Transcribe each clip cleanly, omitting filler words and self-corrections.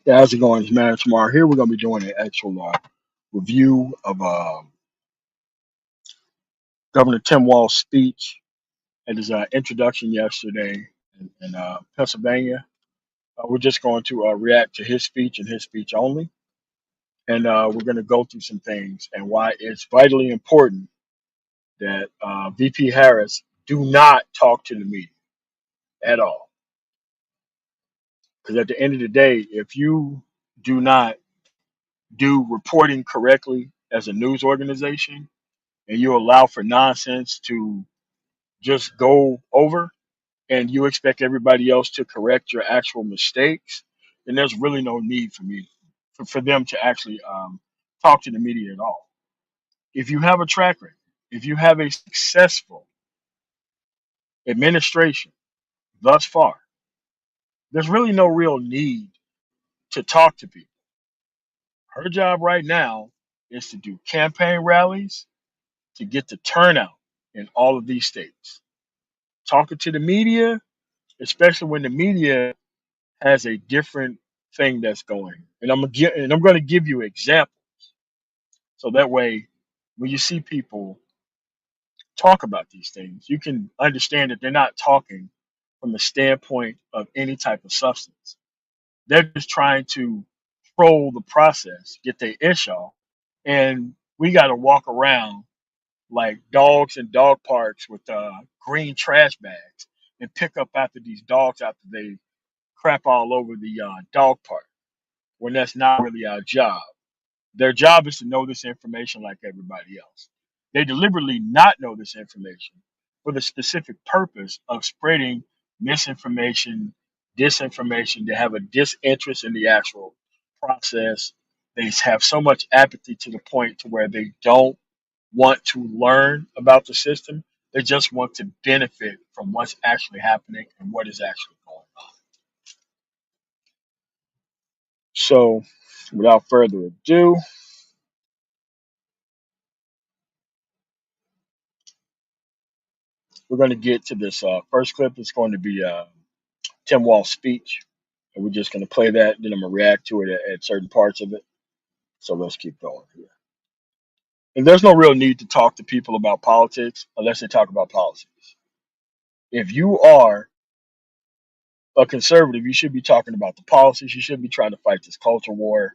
Yeah, how's it going? It's Man Tomorrow. Here we're going to be doing an actual review of Governor Tim Walz's speech at his introduction yesterday in Pennsylvania. We're just going to react to his speech and his speech only. And we're going to go through some things and why it's vitally important that VP Harris do not talk to the media at all. Because at the end of the day, if you do not do reporting correctly as a news organization, and you allow for nonsense to just go over and you expect everybody else to correct your actual mistakes, then there's really no need for them to actually talk to the media at all. If you have a track record, if you have a successful administration thus far, there's really no real need to talk to people. Her job right now is to do campaign rallies to get the turnout in all of these states. Talking to the media, especially when the media has a different thing that's going. And I'm going to give you examples so that way when you see people talk about these things, you can understand that they're not talking from the standpoint of any type of substance. They're just trying to troll the process, get their ish off, and we got to walk around like dogs in dog parks with green trash bags and pick up after these dogs after they crap all over the dog park when that's not really our job. Their job is to know this information like everybody else. They deliberately not know this information for the specific purpose of spreading misinformation, disinformation. They have a disinterest in the actual process. They have so much apathy to the point to where they don't want to learn about the system. They just want to benefit from what's actually happening and what is actually going on. So, without further ado, we're going to get to this first clip. It's going to be Tim Walz's speech, and we're just going to play that. Then I'm going to react to it at certain parts of it. So let's keep going here. And there's no real need to talk to people about politics unless they talk about policies. If you are a conservative, you should be talking about the policies. You should be trying to fight this culture war.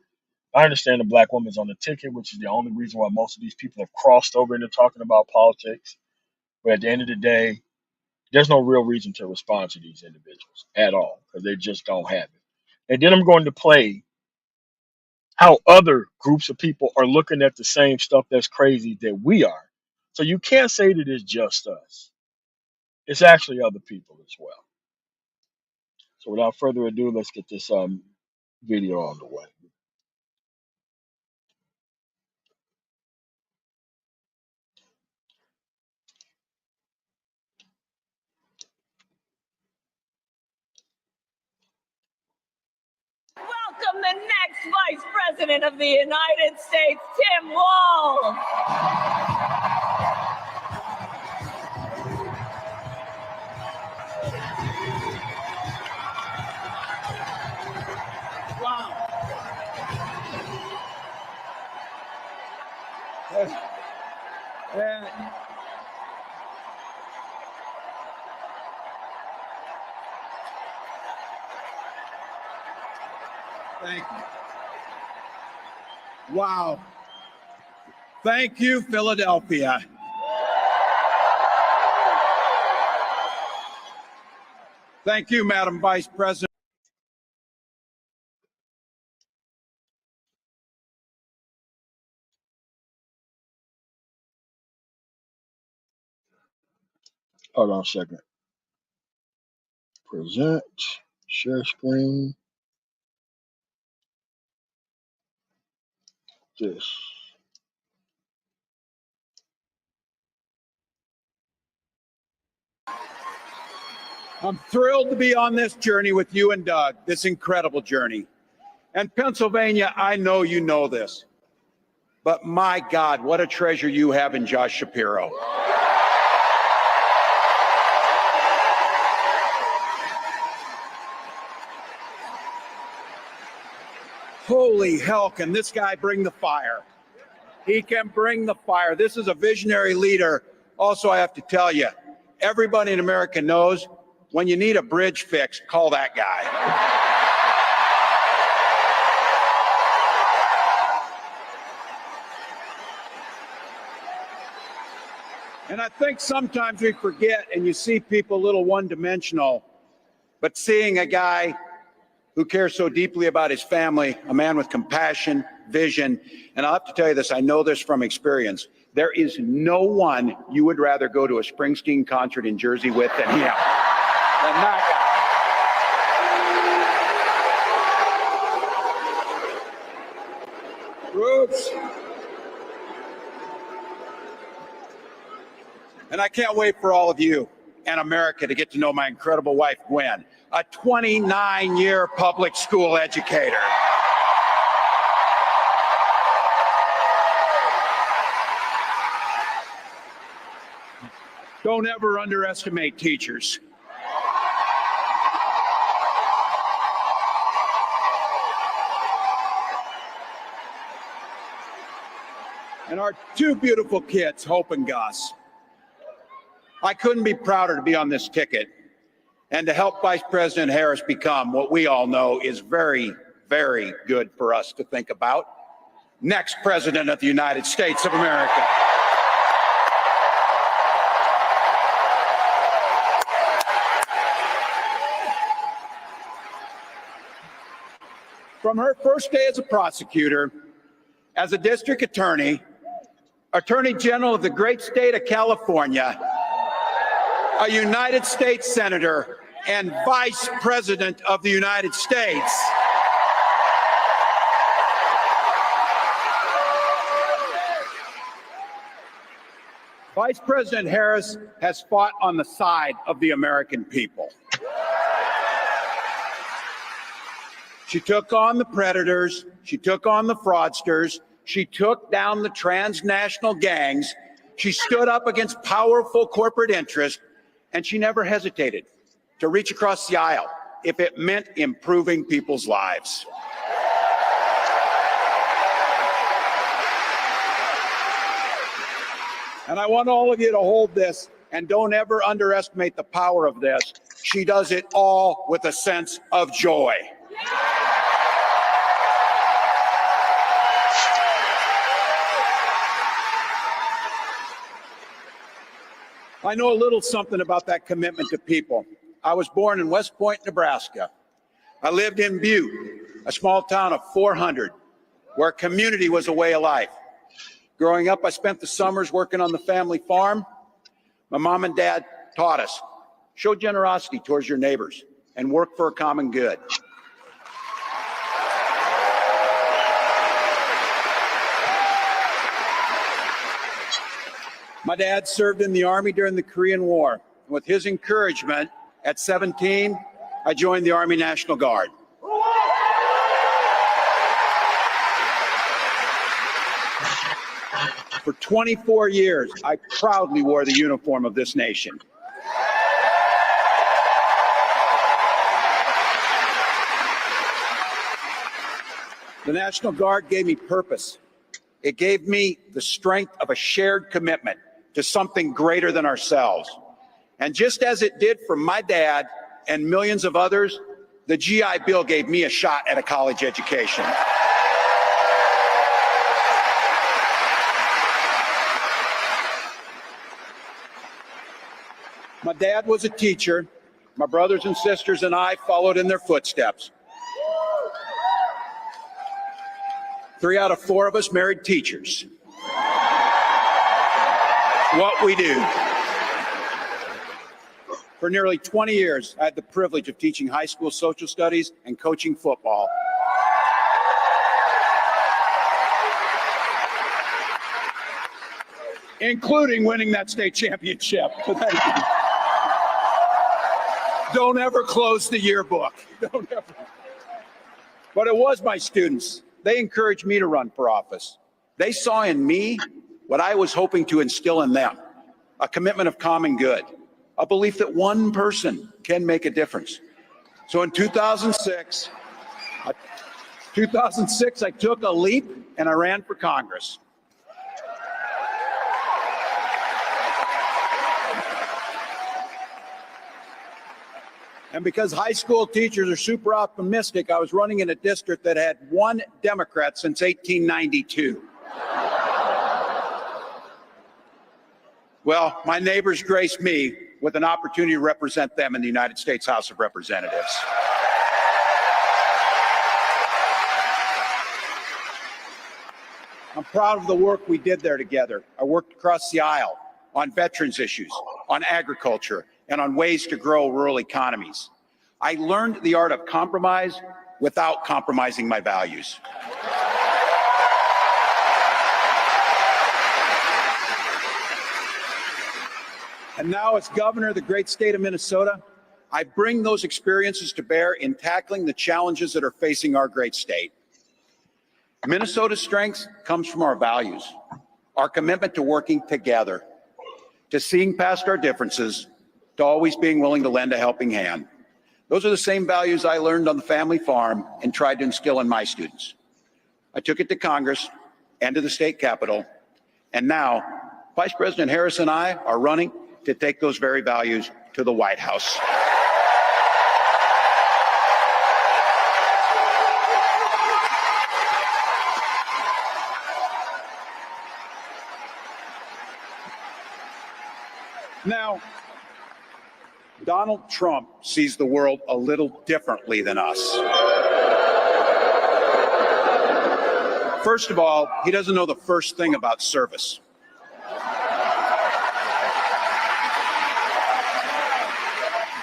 I understand the black woman's on the ticket, which is the only reason why most of these people have crossed over into talking about politics. But at the end of the day, there's no real reason to respond to these individuals at all because they just don't have it. And then I'm going to play how other groups of people are looking at the same stuff that's crazy that we are. So you can't say that it's just us. It's actually other people as well. So without further ado, let's get this video on the way. Welcome the next Vice President of the United States, Tim Walz. Wow. Thank you. Wow. Thank you, Philadelphia. Thank you, Madam Vice President. Hold on a second. Present, share screen, this. I'm thrilled to be on this journey with you and Doug, this incredible journey. And Pennsylvania, I know you know this, but my God, what a treasure you have in Josh Shapiro. holy hell, can this guy bring the fire? He can bring the fire. This is a visionary leader. Also, I have to tell you, everybody in America knows when you need a bridge fixed, call that guy. And I think sometimes we forget, and you see people a little one-dimensional, but seeing a guy who cares so deeply about his family, a man with compassion, vision, and I'll have to tell you this, I know this from experience, there is no one you would rather go to a Springsteen concert in Jersey with than him, than that guy. Roots. And I can't wait for all of you and America to get to know my incredible wife, Gwen, a 29-year public school educator. Don't ever underestimate teachers. And our two beautiful kids, Hope and Gus. I couldn't be prouder to be on this ticket and to help Vice President Harris become what we all know is very, very good for us to think about. Next President of the United States of America. From her first day as a prosecutor, as a district attorney, Attorney General of the great state of California, a United States Senator, and Vice President of the United States. Vice President Harris has fought on the side of the American people. She took on the predators, she took on the fraudsters, she took down the transnational gangs, she stood up against powerful corporate interests, and she never hesitated to reach across the aisle if it meant improving people's lives. And I want all of you to hold this and don't ever underestimate the power of this. She does it all with a sense of joy. I know a little something about that commitment to people. I was born in West Point, Nebraska. I lived in Butte, a small town of 400, where community was a way of life. Growing up, I spent the summers working on the family farm. My mom and dad taught us, show generosity towards your neighbors and work for a common good. My dad served in the Army during the Korean War. With his encouragement, at 17, I joined the Army National Guard. For 24 years, I proudly wore the uniform of this nation. The National Guard gave me purpose. It gave me the strength of a shared commitment to something greater than ourselves. And just as it did for my dad and millions of others, the GI Bill gave me a shot at a college education. My dad was a teacher. My brothers and sisters and I followed in their footsteps. 3 out of 4 of us married teachers. What we do. For nearly 20 years, I had the privilege of teaching high school social studies and coaching football. Including winning that state championship. Don't ever close the yearbook. Don't ever. But it was my students. They encouraged me to run for office. They saw in me what I was hoping to instill in them, a commitment of common good, a belief that one person can make a difference. So in 2006, 2006, I took a leap and I ran for Congress. And because high school teachers are super optimistic, I was running in a district that had one Democrat since 1892. Well, my neighbors graced me with an opportunity to represent them in the United States House of Representatives. I'm proud of the work we did there together. I worked across the aisle on veterans issues, on agriculture, and on ways to grow rural economies. I learned the art of compromise without compromising my values. And now, as governor of the great state of Minnesota, I bring those experiences to bear in tackling the challenges that are facing our great state. Minnesota's strength comes from our values, our commitment to working together, to seeing past our differences, to always being willing to lend a helping hand. Those are the same values I learned on the family farm and tried to instill in my students. I took it to Congress and to the state capitol, and now Vice President Harris and I are running to take those very values to the White House. Now, Donald Trump sees the world a little differently than us. First of all, he doesn't know the first thing about service.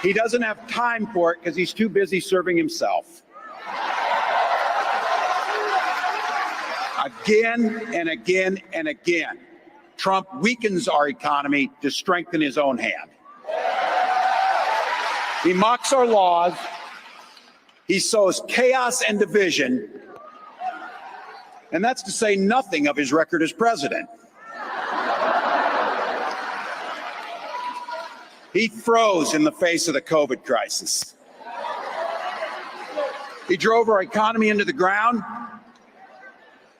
He doesn't have time for it because he's too busy serving himself. Again and again and again, Trump weakens our economy to strengthen his own hand. He mocks our laws. He sows chaos and division. And that's to say nothing of his record as president. He froze in the face of the COVID crisis. He drove our economy into the ground.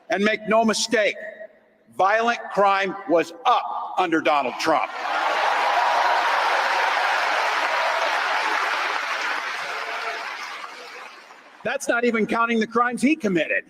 And make no mistake, violent crime was up under Donald Trump. That's not even counting the crimes he committed.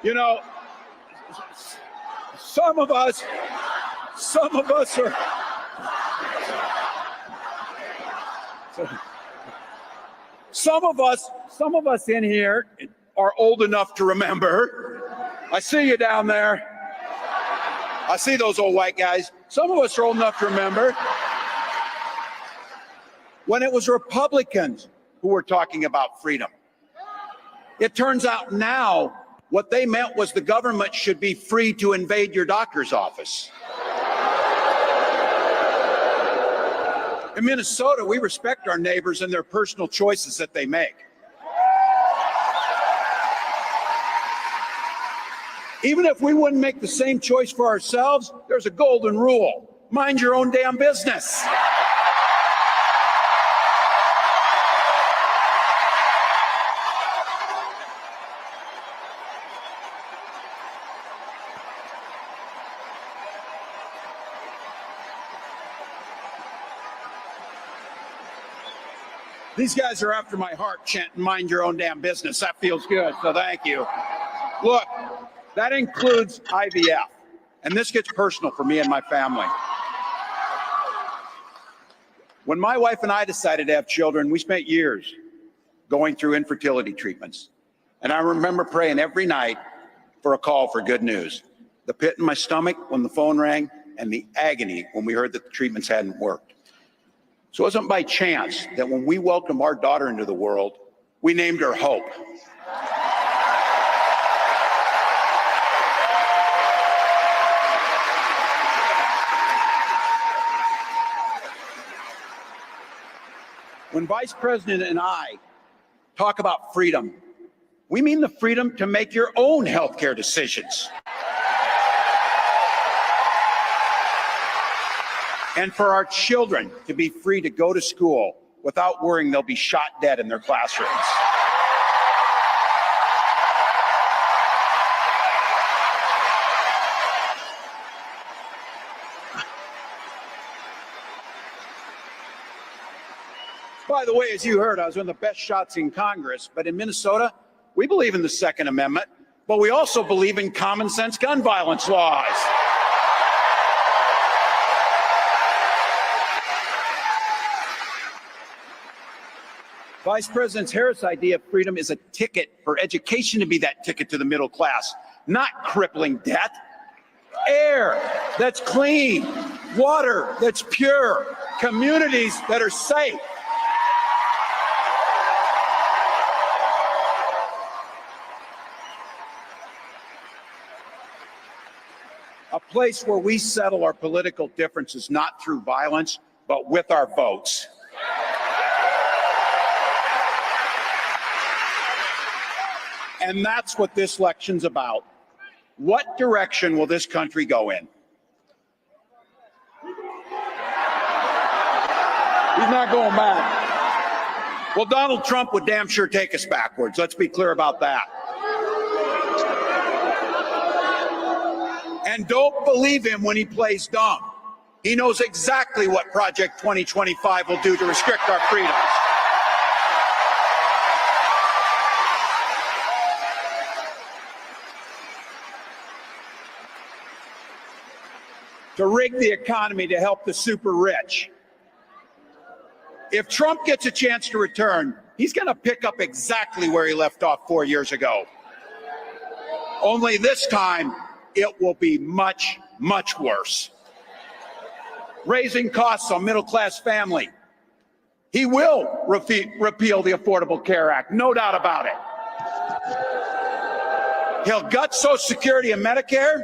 You know, some of us are, some of us in here are old enough to remember. I see you down there. I see those old white guys. Some of us are old enough to remember when it was Republicans who were talking about freedom. It turns out now what they meant was the government should be free to invade your doctor's office. In Minnesota, we respect our neighbors and their personal choices that they make. Even if we wouldn't make the same choice for ourselves, there's a golden rule: mind your own damn business. These guys are after my heart chanting, mind your own damn business. That feels good, so thank you. Look, that includes IVF, and this gets personal for me and my family. When my wife and I decided to have children, we spent years going through infertility treatments. And I remember praying every night for a call for good news. The pit in my stomach when the phone rang, and the agony when we heard that the treatments hadn't worked. So it wasn't by chance that when we welcomed our daughter into the world, we named her Hope. When Vice President and I talk about freedom, we mean the freedom to make your own healthcare decisions. And for our children to be free to go to school without worrying they'll be shot dead in their classrooms. By the way, as you heard, I was one of the best shots in Congress, but in Minnesota, we believe in the Second Amendment, but we also believe in common sense gun violence laws. Vice President Harris' idea of freedom is a ticket for education to be that ticket to the middle class, not crippling debt. Air that's clean, water that's pure, communities that are safe. A place where we settle our political differences not through violence, but with our votes. And that's what this election's about. What direction will this country go in? He's not going back. Well, Donald Trump would damn sure take us backwards. Let's be clear about that. And don't believe him when he plays dumb. He knows exactly what Project 2025 will do to restrict our freedoms. To rig the economy to help the super rich. If Trump gets a chance to return, he's going to pick up exactly where he left off 4 years ago. Only this time, it will be much, much worse. Raising costs on middle-class family. He will repeal the Affordable Care Act, no doubt about it. He'll gut Social Security and Medicare.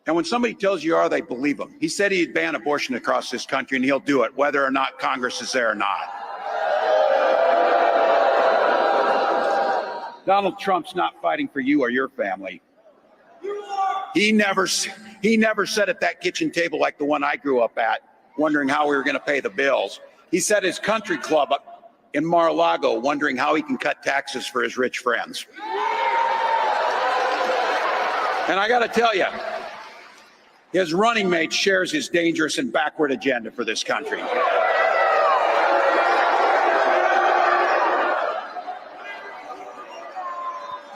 And when somebody tells you are, they believe him. He said he'd ban abortion across this country, and he'll do it, whether or not Congress is there or not. Donald Trump's not fighting for you or your family. He never sat at that kitchen table like the one I grew up at, wondering how we were going to pay the bills. He sat at his country club up in Mar-a-Lago, wondering how he can cut taxes for his rich friends. And I got to tell you, his running mate shares his dangerous and backward agenda for this country.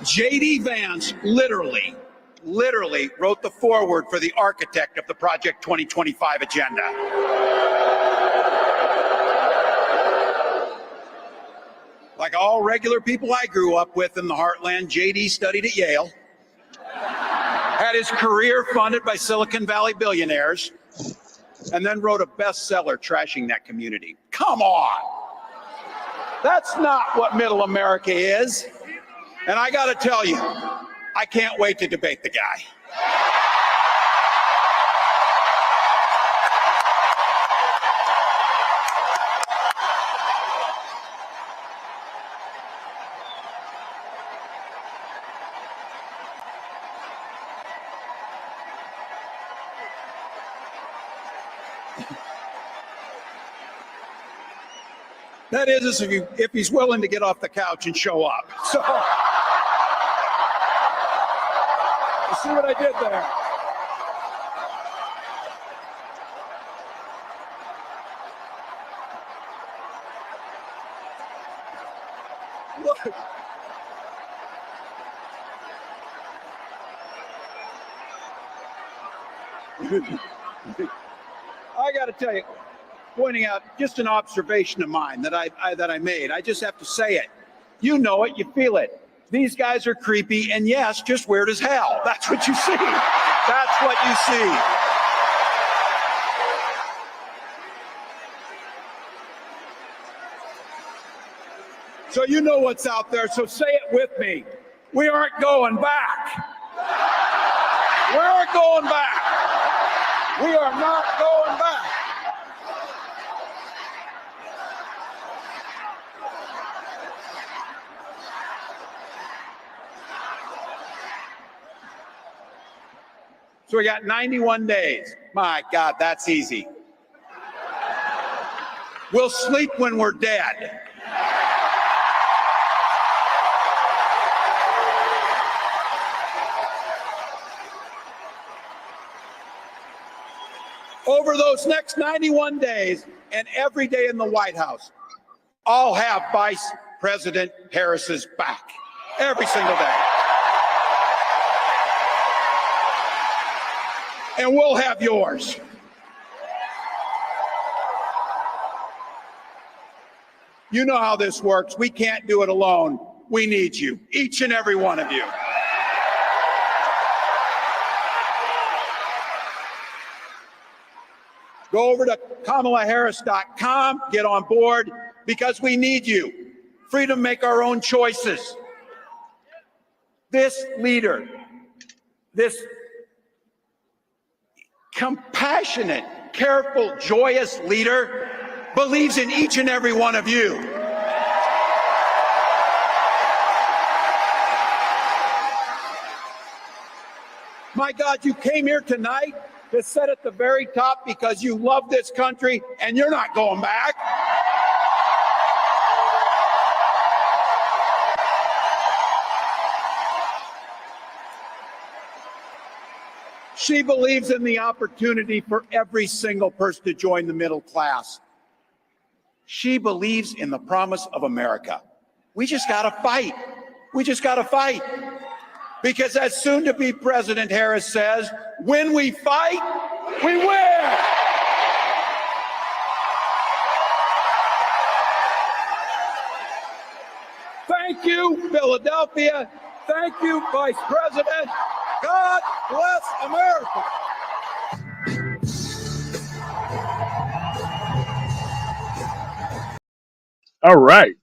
J.D. Vance literally wrote the foreword for the architect of the Project 2025 agenda. Like all regular people I grew up with in the heartland, J.D. studied at Yale, had his career funded by Silicon Valley billionaires, and then wrote a bestseller trashing that community. Come on. That's not what middle America is. And I got to tell you, I can't wait to debate the guy. That is if he's willing to get off the couch and show up. So, you see what I did there? Look. I got to tell you, pointing out just an observation of mine that I made. I just have to say it. You know it, you feel it. These guys are creepy, and yes, just weird as hell. That's what you see. That's what you see. So you know what's out there, so say it with me. We aren't going back. We aren't going back. We are not going back. So we got 91 days. My God, that's easy. We'll sleep when we're dead. Over those next 91 days and every day in the White House, I'll have Vice President Harris's back every single day. And we'll have yours. You know how this works. We can't do it alone. We need you, each and every one of you. Go over to KamalaHarris.com, get on board, because we need you. Freedom to make our own choices. This leader, this compassionate, careful, joyous leader believes in each and every one of you. My God, you came here tonight to sit at the very top because you love this country and you're not going back. She believes in the opportunity for every single person to join the middle class. She believes in the promise of America. We just got to fight. We just got to fight. Because as soon to be President Harris says, when we fight, we win. Thank you, Philadelphia. Thank you, Vice President. God bless America. All right.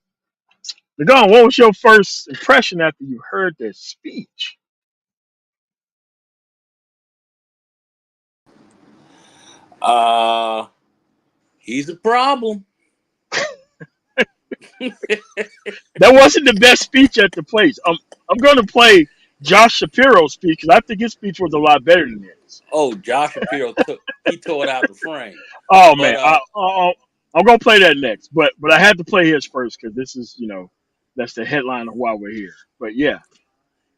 Dagon, what was your first impression after you heard that speech? He's a problem. That wasn't the best speech at the place. I'm going to play Josh Shapiro's speech because I think his speech was a lot better than his. Oh, Josh Shapiro tore it out the frame. Oh But man, I'm going to play that next, but I had to play his first because this is that's the headline of why we're here. But yeah,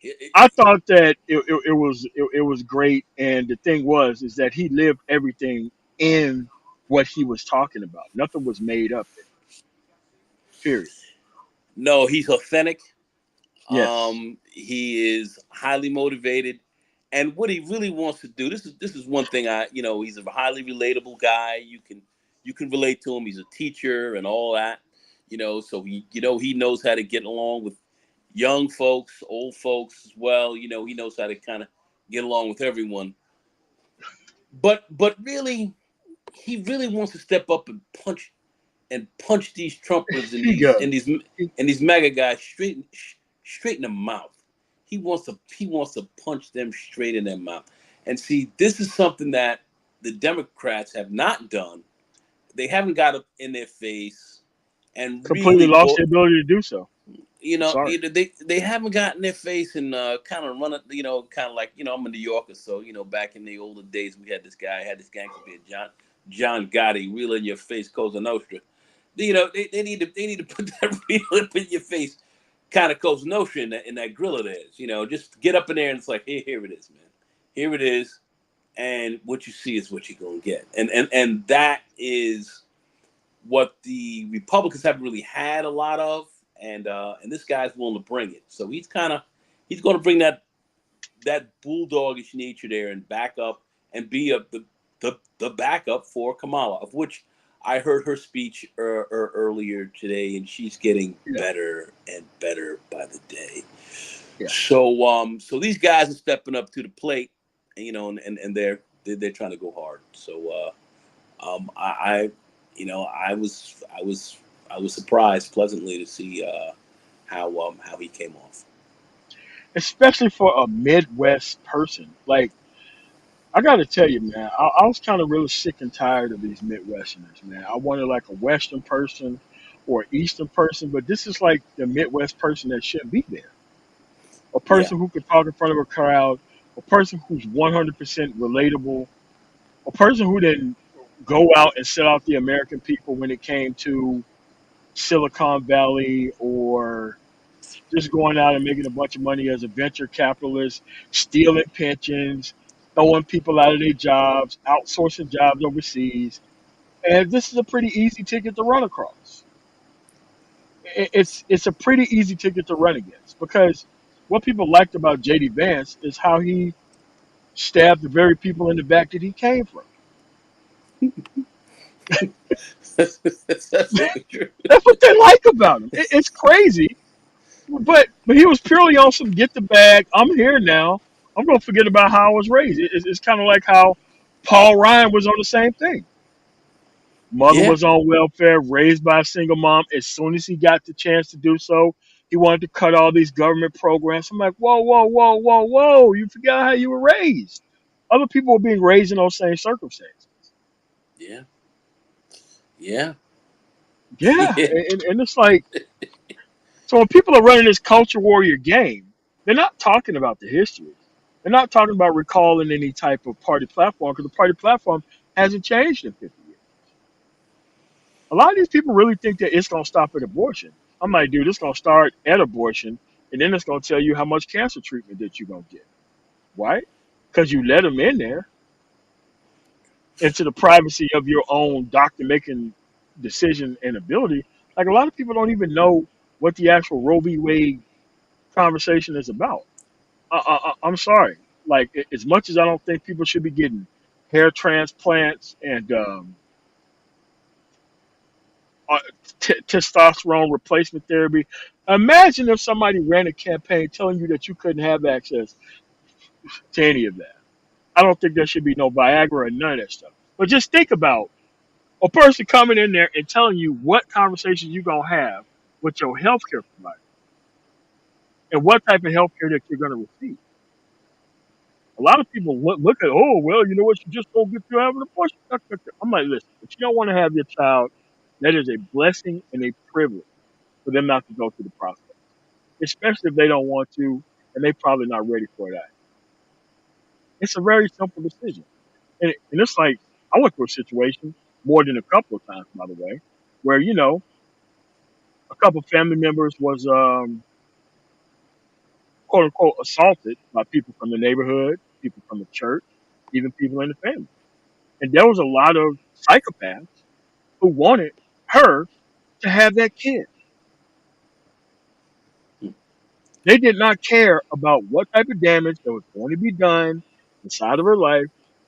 it, I thought that it was great, and the thing was is that he lived everything in what he was talking about. Nothing was made up. Period. no, he's authentic. Yes. He is highly motivated, and what he really wants to do. This is one thing he's a highly relatable guy. You can relate to him. He's a teacher and all that. So he knows how to get along with young folks, old folks as well. He knows how to kind of get along with everyone. But really, he really wants to step up and punch these Trumpers and He these does. and these and these MAGA guys straight in the mouth. He wants to punch them straight in their mouth. And see, this is something that the Democrats have not done. They haven't got up in their face and Completely really lost the ability to do so. Sorry. they haven't gotten their face and kind of run it, kind of like, I'm a New Yorker, so back in the older days we had this gangster beard, John Gotti, real in your face Cosa Nostra. They need to put that real up in your face kind of Cosa Nostra in that grill of theirs. Just get up in there and it's like, here it is, man. Here it is, and what you see is what you're gonna get. And that is what the Republicans haven't really had a lot of, and this guy's willing to bring it. So he's going to bring that bulldogish nature there and back up and be the backup for Kamala, of which I heard her speech earlier today, and she's getting Yeah. better and better by the day. Yeah. So these guys are stepping up to the plate, and they're trying to go hard. So I was surprised pleasantly to see how he came off. Especially for a Midwest person. Like, I got to tell you, man, I was kind of really sick and tired of these Midwesterners, man. I wanted like a Western person or Eastern person, but this is like the Midwest person that shouldn't be there. A Yeah, person who could talk in front of a crowd a person who's 100% relatable, a person who didn't go out and sell out the American people when it came to Silicon Valley, or just going out and making a bunch of money as a venture capitalist, stealing pensions, throwing people out of their jobs, outsourcing jobs overseas. And this is a pretty easy ticket to run across. It's a pretty easy ticket to run against, because what people liked about JD Vance is how he stabbed the very people in the back that he came from. That's absolutely true. That's what they like about him. It's crazy, but he was purely on some get the bag. I'm here now. I'm gonna forget about how I was raised. It's kind of like how Paul Ryan was on the same thing. Mother Yeah, was on welfare, raised by a single mom. As soon as he got the chance to do so, he wanted to cut all these government programs. I'm like, whoa, whoa, whoa, whoa, whoa! You forgot how you were raised. Other people were being raised in those same circumstances. yeah, yeah, Yeah, yeah, and it's like, so when people are running this culture warrior game, they're not talking about the history. They're not talking about recalling any type of party platform, because the party platform hasn't changed in 50 years. A lot of these people really think that it's going to stop at abortion. I'm like, dude, it's going to start at abortion, and then it's going to tell you how much cancer treatment that you're going to get. Why? Because you let them in there into the privacy of your own doctor making decision and ability. Like, a lot of people don't even know what the actual Roe v. Wade conversation is about. I'm sorry. Like, as much as I don't think people should be getting hair transplants and uh, testosterone replacement therapy, imagine if somebody ran a campaign telling you that you couldn't have access to any of that. I don't think there should be no Viagra and none of that stuff. But just think about a person coming in there and telling you what conversations you're going to have with your healthcare provider and what type of healthcare that you're going to receive. A lot of people look at, oh, well, you know what, you just don't get to have an abortion. I'm like, listen, if you don't want to have your child, that is a blessing and a privilege for them not to go through the process, especially if they don't want to, and they probably not ready for that. It's a very simple decision. And it's like, I went through a situation more than a couple of times, by the way, where, a couple of family members was, quote unquote, assaulted by people from the neighborhood, people from the church, even people in the family. And there was a lot of psychopaths who wanted her to have that kid. They did not care about what type of damage that was going to be done inside of her life.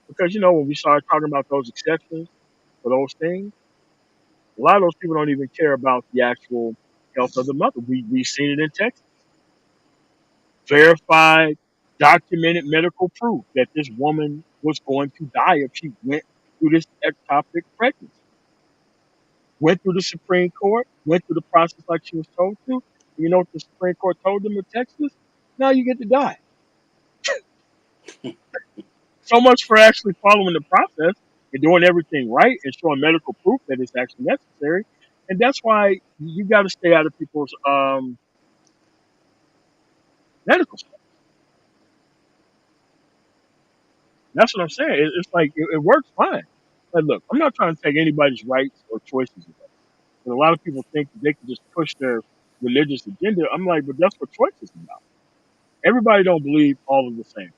Because, when we started talking about those exceptions for those things, a lot of those people don't even care about the actual health of the mother. We've seen it in Texas. Verified, documented medical proof that this woman was going to die if she went through this ectopic pregnancy. Went through the Supreme Court, went through the process like she was told to. You know what the Supreme Court told them in Texas? Now you get to die. So much for actually following the process and doing everything right and showing medical proof that it's actually necessary. And that's why you got to stay out of people's medical stuff. That's what I'm saying. It's like it works fine. But look, I'm not trying to take anybody's rights or choices away. But a lot of people think that they can just push their religious agenda. I'm like, but that's what choice is about. Everybody don't believe all of the same thing.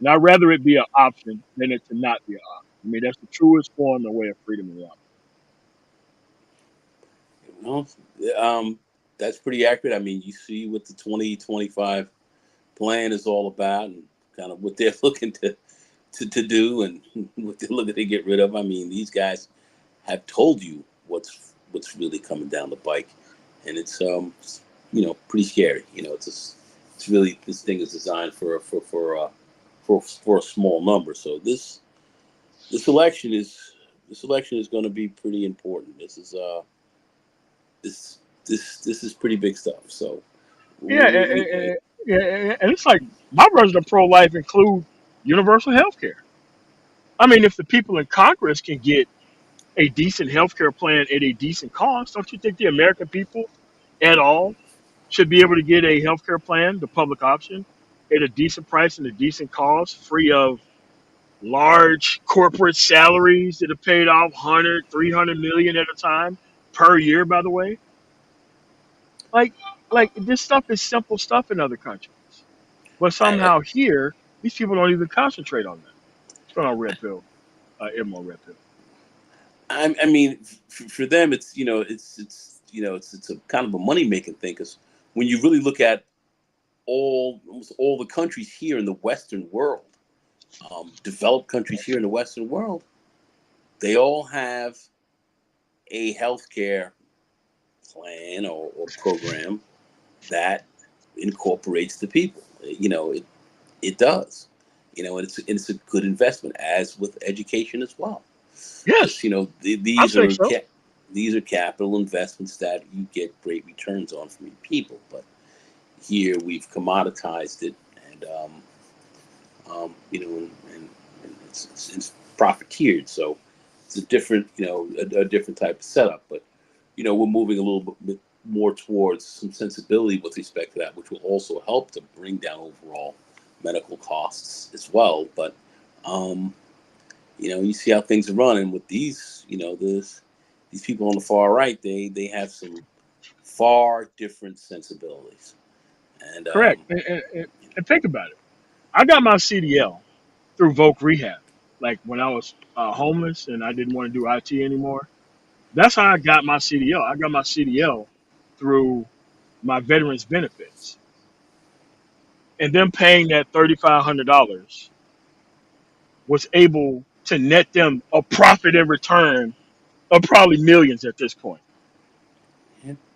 And I'd rather it be an option than it to not be an option. I mean, that's the truest form and way of freedom and love. well, um, that's pretty accurate. I mean, you see what the 2025 plan is all about, and kind of what they're looking to do, and what they're looking to get rid of. I mean, these guys have told you what's really coming down the bike, and it's pretty scary. It's really, this thing is designed for a small number. So this election is going to be pretty important. This is pretty big stuff. So Yeah, yeah, and it's like my version of pro life include universal health care. I mean, if the people in Congress can get a decent health care plan at a decent cost, don't you think the American people at all should be able to get a health care plan, the public option, at a decent price and a decent cost, free of large corporate salaries that are paid off 100, 300 million at a time per year, by the way. Like, like this stuff is simple stuff in other countries. But I, somehow here, these people don't even concentrate on that. What's going on, Red Pill? Immo Red Pill. I mean, for them, it's it's a kind of a money making thing because when you really look at almost all the countries here in the Western world, developed countries here in the Western world, they all have a healthcare plan or program that incorporates the people. It does. And it's a good investment, as with education as well. Because Yes, I think so. these are capital investments that you get great returns on from your people. But here we've commoditized it, and and it's profiteered. So it's a different, a different type of setup. But we're moving a little bit more towards some sensibility with respect to that, which will also help to bring down overall medical costs as well. But um, you see how things are running with these, these people on the far right. They have some far different sensibilities, and Correct. And think about it. I got my CDL through Voc Rehab. Like when I was homeless and I didn't want to do IT anymore. That's how I got my CDL. I got my CDL through my veterans benefits, and them paying that $3,500 was able to net them a profit in return of probably millions at this point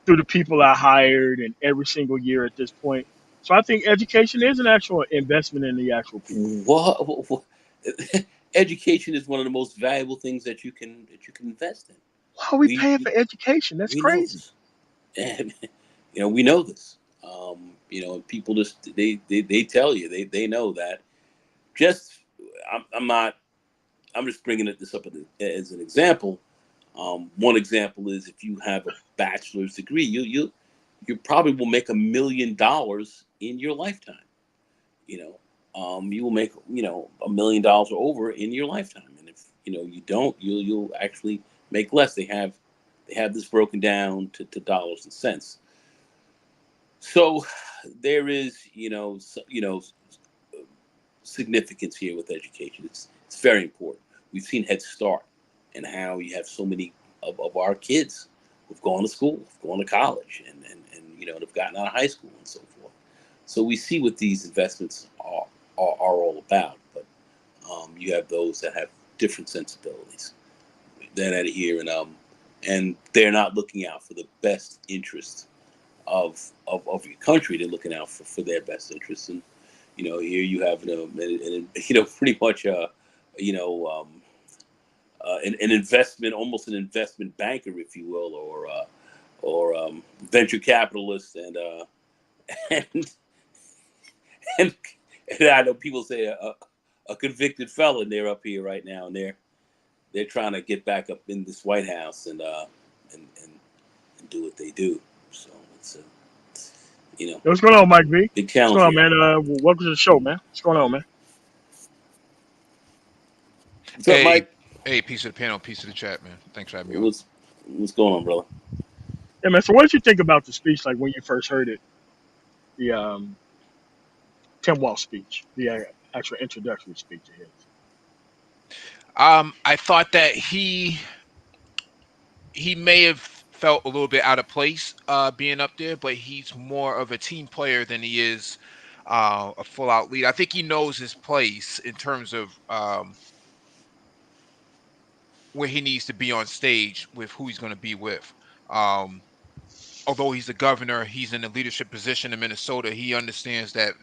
through the people I hired and every single year at this point. So I think education is an actual investment in the actual people. what education is one of the most valuable things that you can invest in. Why are we We paying for education? That's we know crazy. this, and we know this. And people just they tell you they know that. Just I'm not. I'm just bringing this up as an example. One example is if you have a bachelor's degree, you probably will make $1 million in your lifetime. You you will make $1 million or over in your lifetime, and if you don't, you'll actually make less. They have this broken down to dollars and cents. So there is significance here with education. It's very important. We've seen Head Start and how you have so many of our kids who've gone to school, who've gone to college, and they've gotten out of high school and so forth. So we see what these investments are all about. But you have those that have different sensibilities that adhere, and they're not looking out for the best interest of your country. They're looking out for their best interests. And here you have pretty much you know um, an investment, almost an investment banker, if you will, or venture capitalist, and and, and I know people say a convicted felon. They're up here right now, and they're trying to get back up in this White House and do what they do. So it's a Hey, what's going on, Mike V? big What's challenge going on, here. man? Welcome to the show, man. What's going on, man? What's up, Hey, Mike? hey, piece of the panel, piece of the chat, man. Thanks for having me on. What's going on, brother? Yeah, man. So, what did you think about the speech? Like when you first heard it, the Tim Walz speech, the actual introductory speech of his. I thought that he may have felt a little bit out of place being up there, but he's more of a team player than he is a full out lead. I think he knows his place in terms of where he needs to be on stage with who he's going to be with. Um, Although he's the governor, he's in a leadership position in Minnesota. He understands that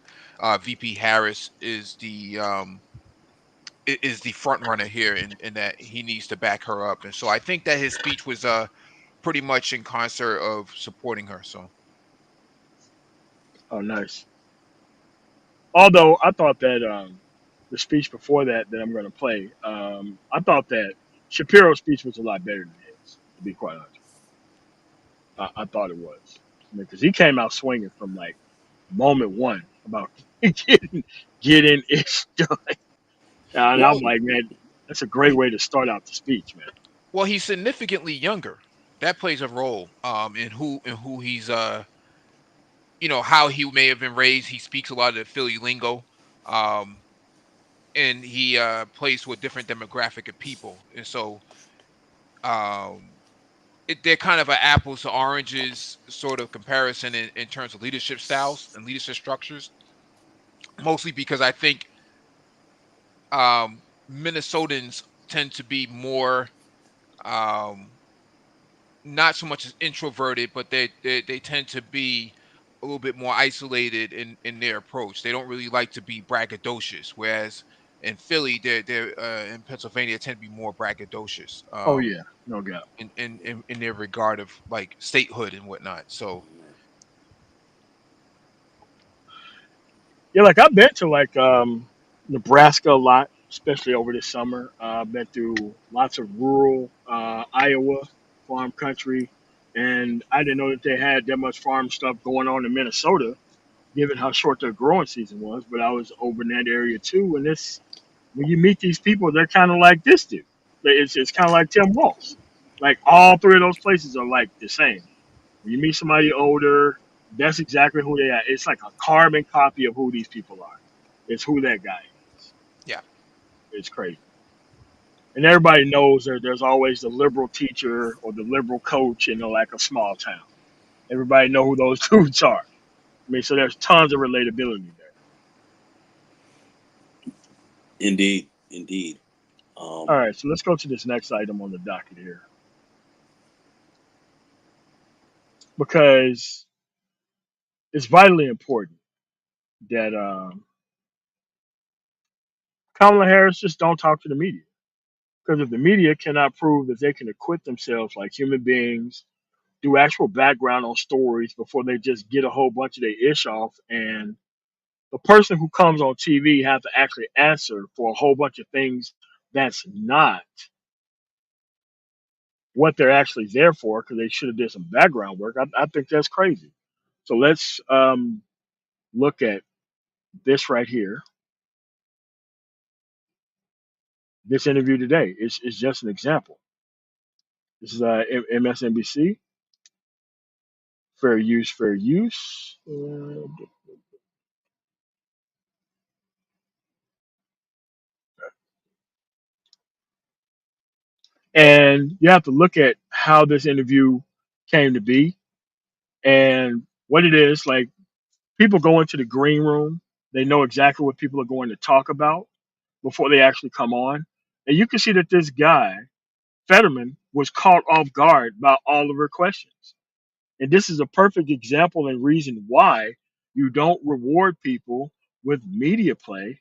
VP Harris is the front runner here, and that he needs to back her up. And so I think that his speech was pretty much in concert of supporting her. So Oh, nice. Although I thought that the speech before that I'm going to play, I thought that Shapiro's speech was a lot better than his. To be quite honest, I thought it was. I mean, because he came out swinging from like moment one. about getting it done. And I'm Well, like, man, that's a great way to start out the speech, man. Well, he's significantly younger. That plays a role in who he's how he may have been raised. He speaks a lot of the Philly lingo. Um and he plays to a different demographic of people. And so um they're kind of an apples to oranges sort of comparison in terms of leadership styles and leadership structures, mostly because I think Minnesotans tend to be more um, not so much as introverted, but they tend to be a little bit more isolated in their approach. They don't really like to be braggadocious, whereas in Philly, they're in Pennsylvania, they tend to be more braggadocious Oh yeah, no doubt. in their regard of like statehood and whatnot. So Yeah, like I've been to like Nebraska a lot, especially over the summer. I've been through lots of rural Iowa farm country, and I didn't know that they had that much farm stuff going on in Minnesota, given how short their growing season was. But I was over in that area too, and this when you meet these people, they're kind of like this dude. It's kind of like Tim Walz. Like all three of those places are like the same. When you meet somebody older, that's exactly who they are. It's like a carbon copy of who these people are. It's who that guy is. yeah, It's crazy. And everybody knows there's always the liberal teacher or the liberal coach in like a small town. Everybody know who those dudes are. I mean, so there's tons of relatability there. indeed, indeed. All Um, right, so let's go to this next item on the docket here because it's vitally important that Kamala Harris just don't talk to the media. Because if the media cannot prove that they can acquit themselves like human beings, do actual background on stories before they just get a whole bunch of their ish off, and the person who comes on TV have to actually answer for a whole bunch of things that's not what they're actually there for because they should have did some background work. I think that's crazy. So let's look at this right here. This interview today is just an example. This is MSNBC. Fair use, fair use. And you have to look at how this interview came to be and what it is. Like people go into the green room, they know exactly what people are going to talk about before they actually come on. And you can see that this guy, Fetterman, was caught off guard by all of her questions. And this is a perfect example and reason why you don't reward people with media play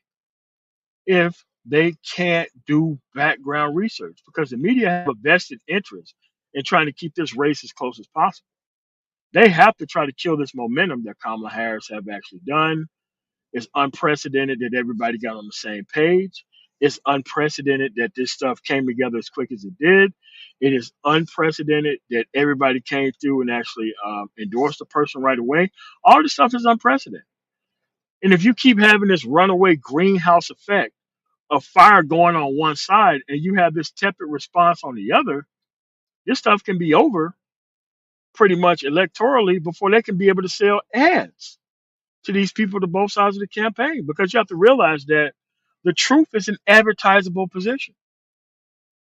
if they can't do background research because the media have a vested interest in trying to keep this race as close as possible. They have to try to kill this momentum that Kamala Harris have actually done. It's unprecedented that everybody got on the same page. It's unprecedented that this stuff came together as quick as it did. It is unprecedented that everybody came through and actually endorsed the person right away. All this stuff is unprecedented. And if you keep having this runaway greenhouse effect of fire going on one side and you have this tepid response on the other, this stuff can be over pretty much electorally before they can be able to sell ads to these people to both sides of the campaign because you have to realize that the truth is an advertisable position.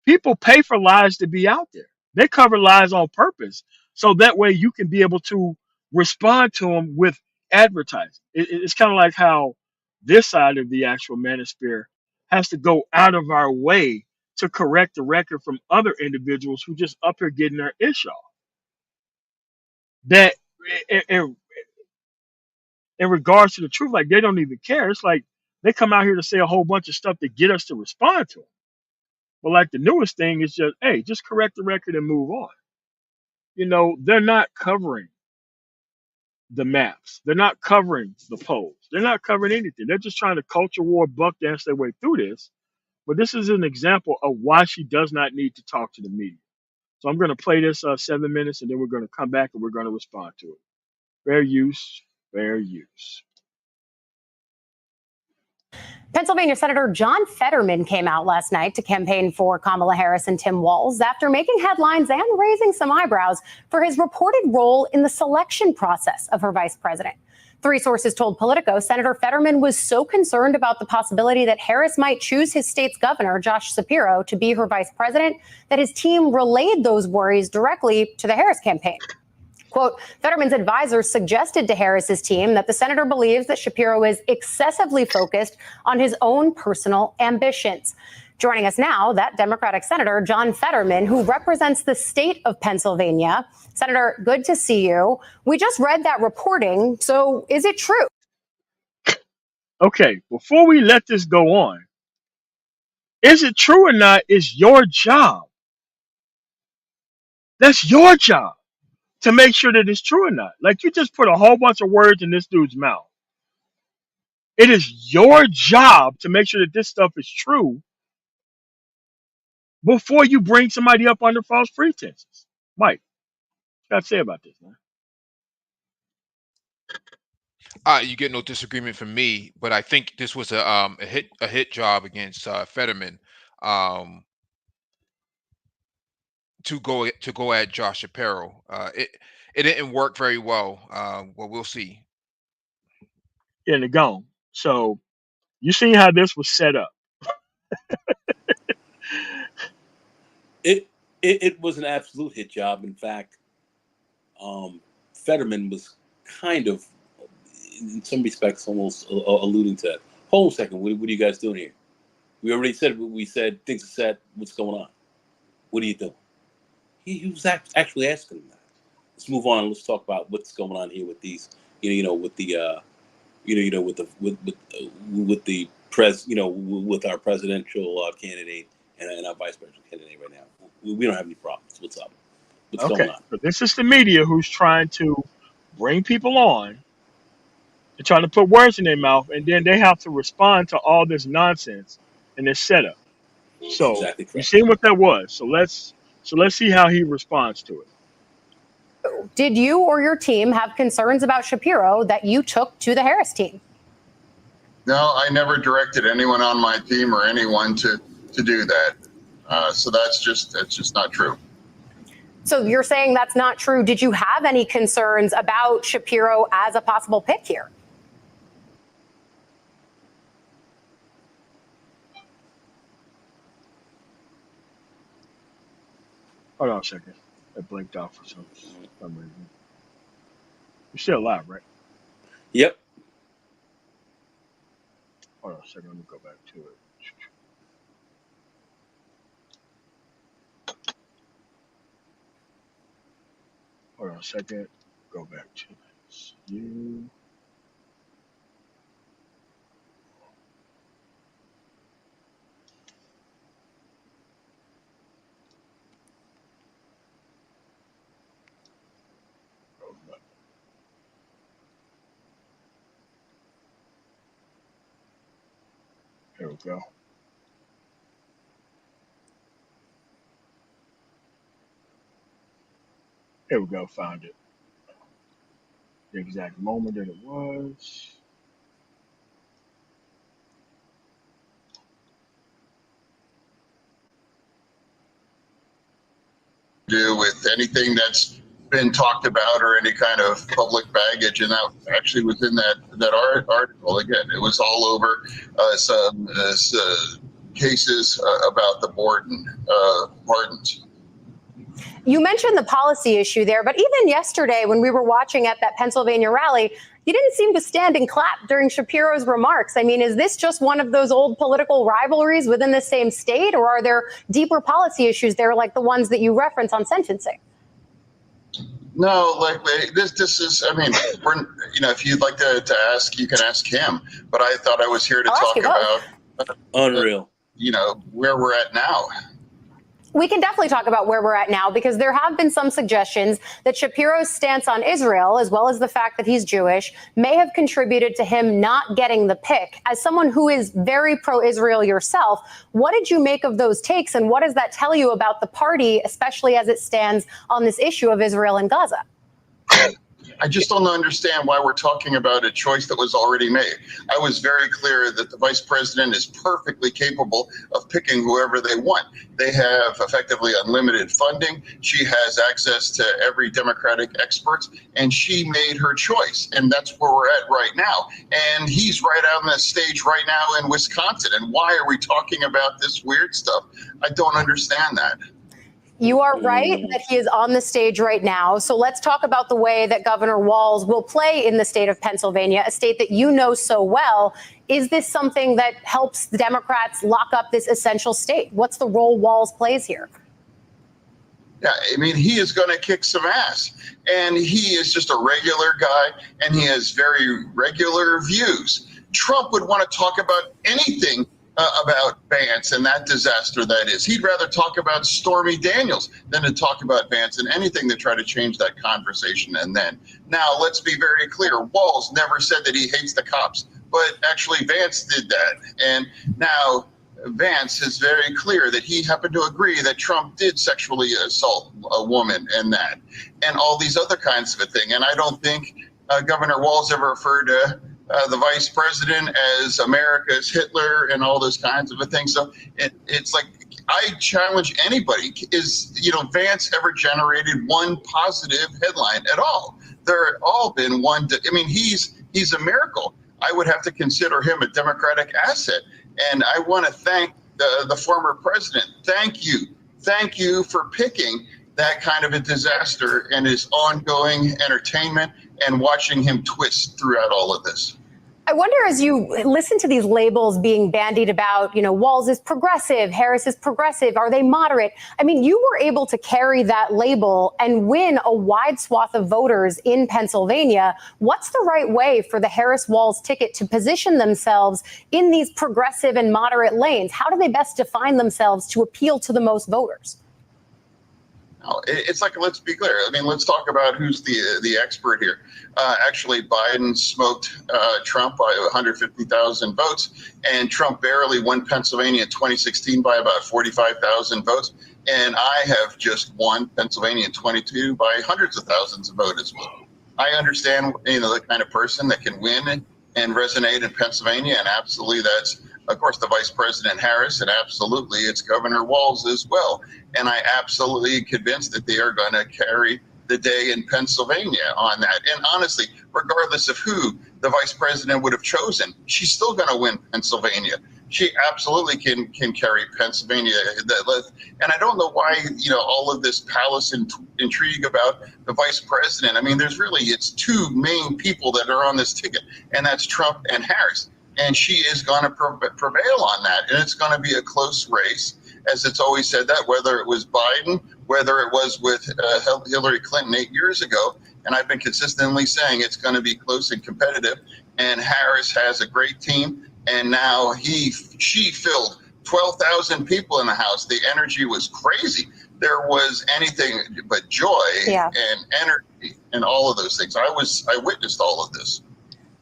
People pay for lies to be out there. They cover lies on purpose so that way you can be able to respond to them with advertising. It's kind of like how this side of the actual manosphere has to go out of our way to correct the record from other individuals who just up here getting their ish off. That in, in regards to the truth, like they don't even care. It's like they come out here to say a whole bunch of stuff to get us to respond to them. But like the newest thing is just, hey, just correct the record and move on. You know, they're not covering the maps. They're not covering the polls. They're not covering anything. They're just trying to culture war buck dance their way through this. But this is an example of why she does not need to talk to the media. So I'm going to play this 7 minutes and then we're going to come back and we're going to respond to it. Fair use, fair use. Pennsylvania Senator John Fetterman came out last night to campaign for Kamala Harris and Tim Walz after making headlines and raising some eyebrows for his reported role in the selection process of her vice president. Three sources told Politico Senator Fetterman was so concerned about the possibility that Harris might choose his state's governor, Josh Shapiro, to be her vice president, that his team relayed those worries directly to the Harris campaign. Quote, Fetterman's advisors suggested to Harris's team that the senator believes that Shapiro is excessively focused on his own personal ambitions. Joining us now, that Democratic Senator John Fetterman, who represents the state of Pennsylvania. Senator, good to see you. We just read that reporting. So is it true? Okay, before we let this go on, is it true or not is your job. That's your job to make sure that it's true or not. Like, you just put a whole bunch of words in this dude's mouth. It is your job to make sure that this stuff is true before you bring somebody up under false pretenses. Mike, what you got to say about this, man? You get no disagreement from me, but I think this was a hit job against Fetterman, to go at Josh Shapiro. It didn't work very well. Well, we'll see. In the gone. So you see how this was set up. It was an absolute hit job. In fact, Fetterman was kind of, in some respects, almost alluding to that. Hold on a second. What are you guys doing here? We already said what we said. Things are set. What's going on? What are you doing? He was actually asking them that. Let's move on. Let's talk about what's going on here with these. With the with our presidential candidate and our vice presidential candidate right now. We don't have any problems. What's up? What's going on? But this is the media who's trying to bring people on. They're trying to put words in their mouth, and then they have to respond to all this nonsense and this setup. So Exactly you correct. see what that was. So let's see how he responds to it. Did you or your team have concerns about Shapiro that you took to the Harris team? No, I never directed anyone on my team or anyone to do that. So that's just not true. So you're saying that's not true. Did you have any concerns about Shapiro as a possible pick here? Hold on a second. It blinked out for some reason. You're still alive, right? Yep. Hold on a second. Let me go back to it. Hold on a second. Go back to this. You. Here we go. Here we go. Found it. The exact moment that it was. Do with anything that's been talked about or any kind of public baggage, and that actually was in that article. Again, it was all over some cases about the pardons. You mentioned the policy issue there, but even yesterday when we were watching at that Pennsylvania rally, you didn't seem to stand and clap during Shapiro's remarks. I mean, is this just one of those old political rivalries within the same state, or are there deeper policy issues there like the ones that you reference on sentencing? No, like this is, I mean, if you'd like to ask, you can ask him. But I thought I was here to talk about Unreal. Where we're at now. We can definitely talk about where we're at now, because there have been some suggestions that Shapiro's stance on Israel, as well as the fact that he's Jewish, may have contributed to him not getting the pick. As someone who is very pro-Israel yourself, what did you make of those takes, and what does that tell you about the party, especially as it stands on this issue of Israel and Gaza? I just don't understand why we're talking about a choice that was already made. I was very clear that the vice president is perfectly capable of picking whoever they want. They have effectively unlimited funding. She has access to every Democratic expert, and she made her choice. And that's where we're at right now. And he's right on the stage right now in Wisconsin. And why are we talking about this weird stuff? I don't understand that. You are right that he is on the stage right now. So let's talk about the way that Governor Walz will play in the state of Pennsylvania, a state that you know so well. Is this something that helps the Democrats lock up this essential state? What's the role Walz plays here? Yeah, I mean, he is going to kick some ass. And he is just a regular guy, and he has very regular views. Trump would want to talk about anything about Vance and that disaster that is. He'd rather talk about Stormy Daniels than to talk about Vance and anything to try to change that conversation. And then, now let's be very clear. Walz never said that he hates the cops, but actually Vance did that. And now Vance is very clear that he happened to agree that Trump did sexually assault a woman and all these other kinds of a thing. And I don't think Governor Walz ever referred to the vice president as America's Hitler and all those kinds of things. So it's like, I challenge anybody. Is, Vance ever generated one positive headline at all? There have all been one. I mean, he's a miracle. I would have to consider him a Democratic asset. And I want to thank the former president. Thank you for picking that kind of a disaster and his ongoing entertainment and watching him twist throughout all of this. I wonder, as you listen to these labels being bandied about, Walz is progressive, Harris is progressive, are they moderate? I mean, you were able to carry that label and win a wide swath of voters in Pennsylvania. What's the right way for the Harris-Walz ticket to position themselves in these progressive and moderate lanes? How do they best define themselves to appeal to the most voters? It's like, let's be clear. I mean, let's talk about who's the expert here. Actually, Biden smoked Trump by 150,000 votes, and Trump barely won Pennsylvania in 2016 by about 45,000 votes. And I have just won Pennsylvania in 22 by hundreds of thousands of votes as well. I understand, the kind of person that can win and resonate in Pennsylvania, and absolutely that's, of course, the Vice President Harris, and absolutely it's Governor Walz as well. And I absolutely convinced that they are going to carry the day in Pennsylvania on that. And honestly, regardless of who the Vice President would have chosen, she's still going to win Pennsylvania. She absolutely can carry Pennsylvania. And I don't know why, all of this palace intrigue about the Vice President. I mean, it's two main people that are on this ticket, and that's Trump and Harris. And she is going to prevail on that. And it's going to be a close race, as it's always said that, whether it was Biden, whether it was with Hillary Clinton 8 years ago. And I've been consistently saying it's going to be close and competitive. And Harris has a great team. And now she filled 12,000 people in the House. The energy was crazy. There was anything but joy and energy and all of those things. I witnessed all of this.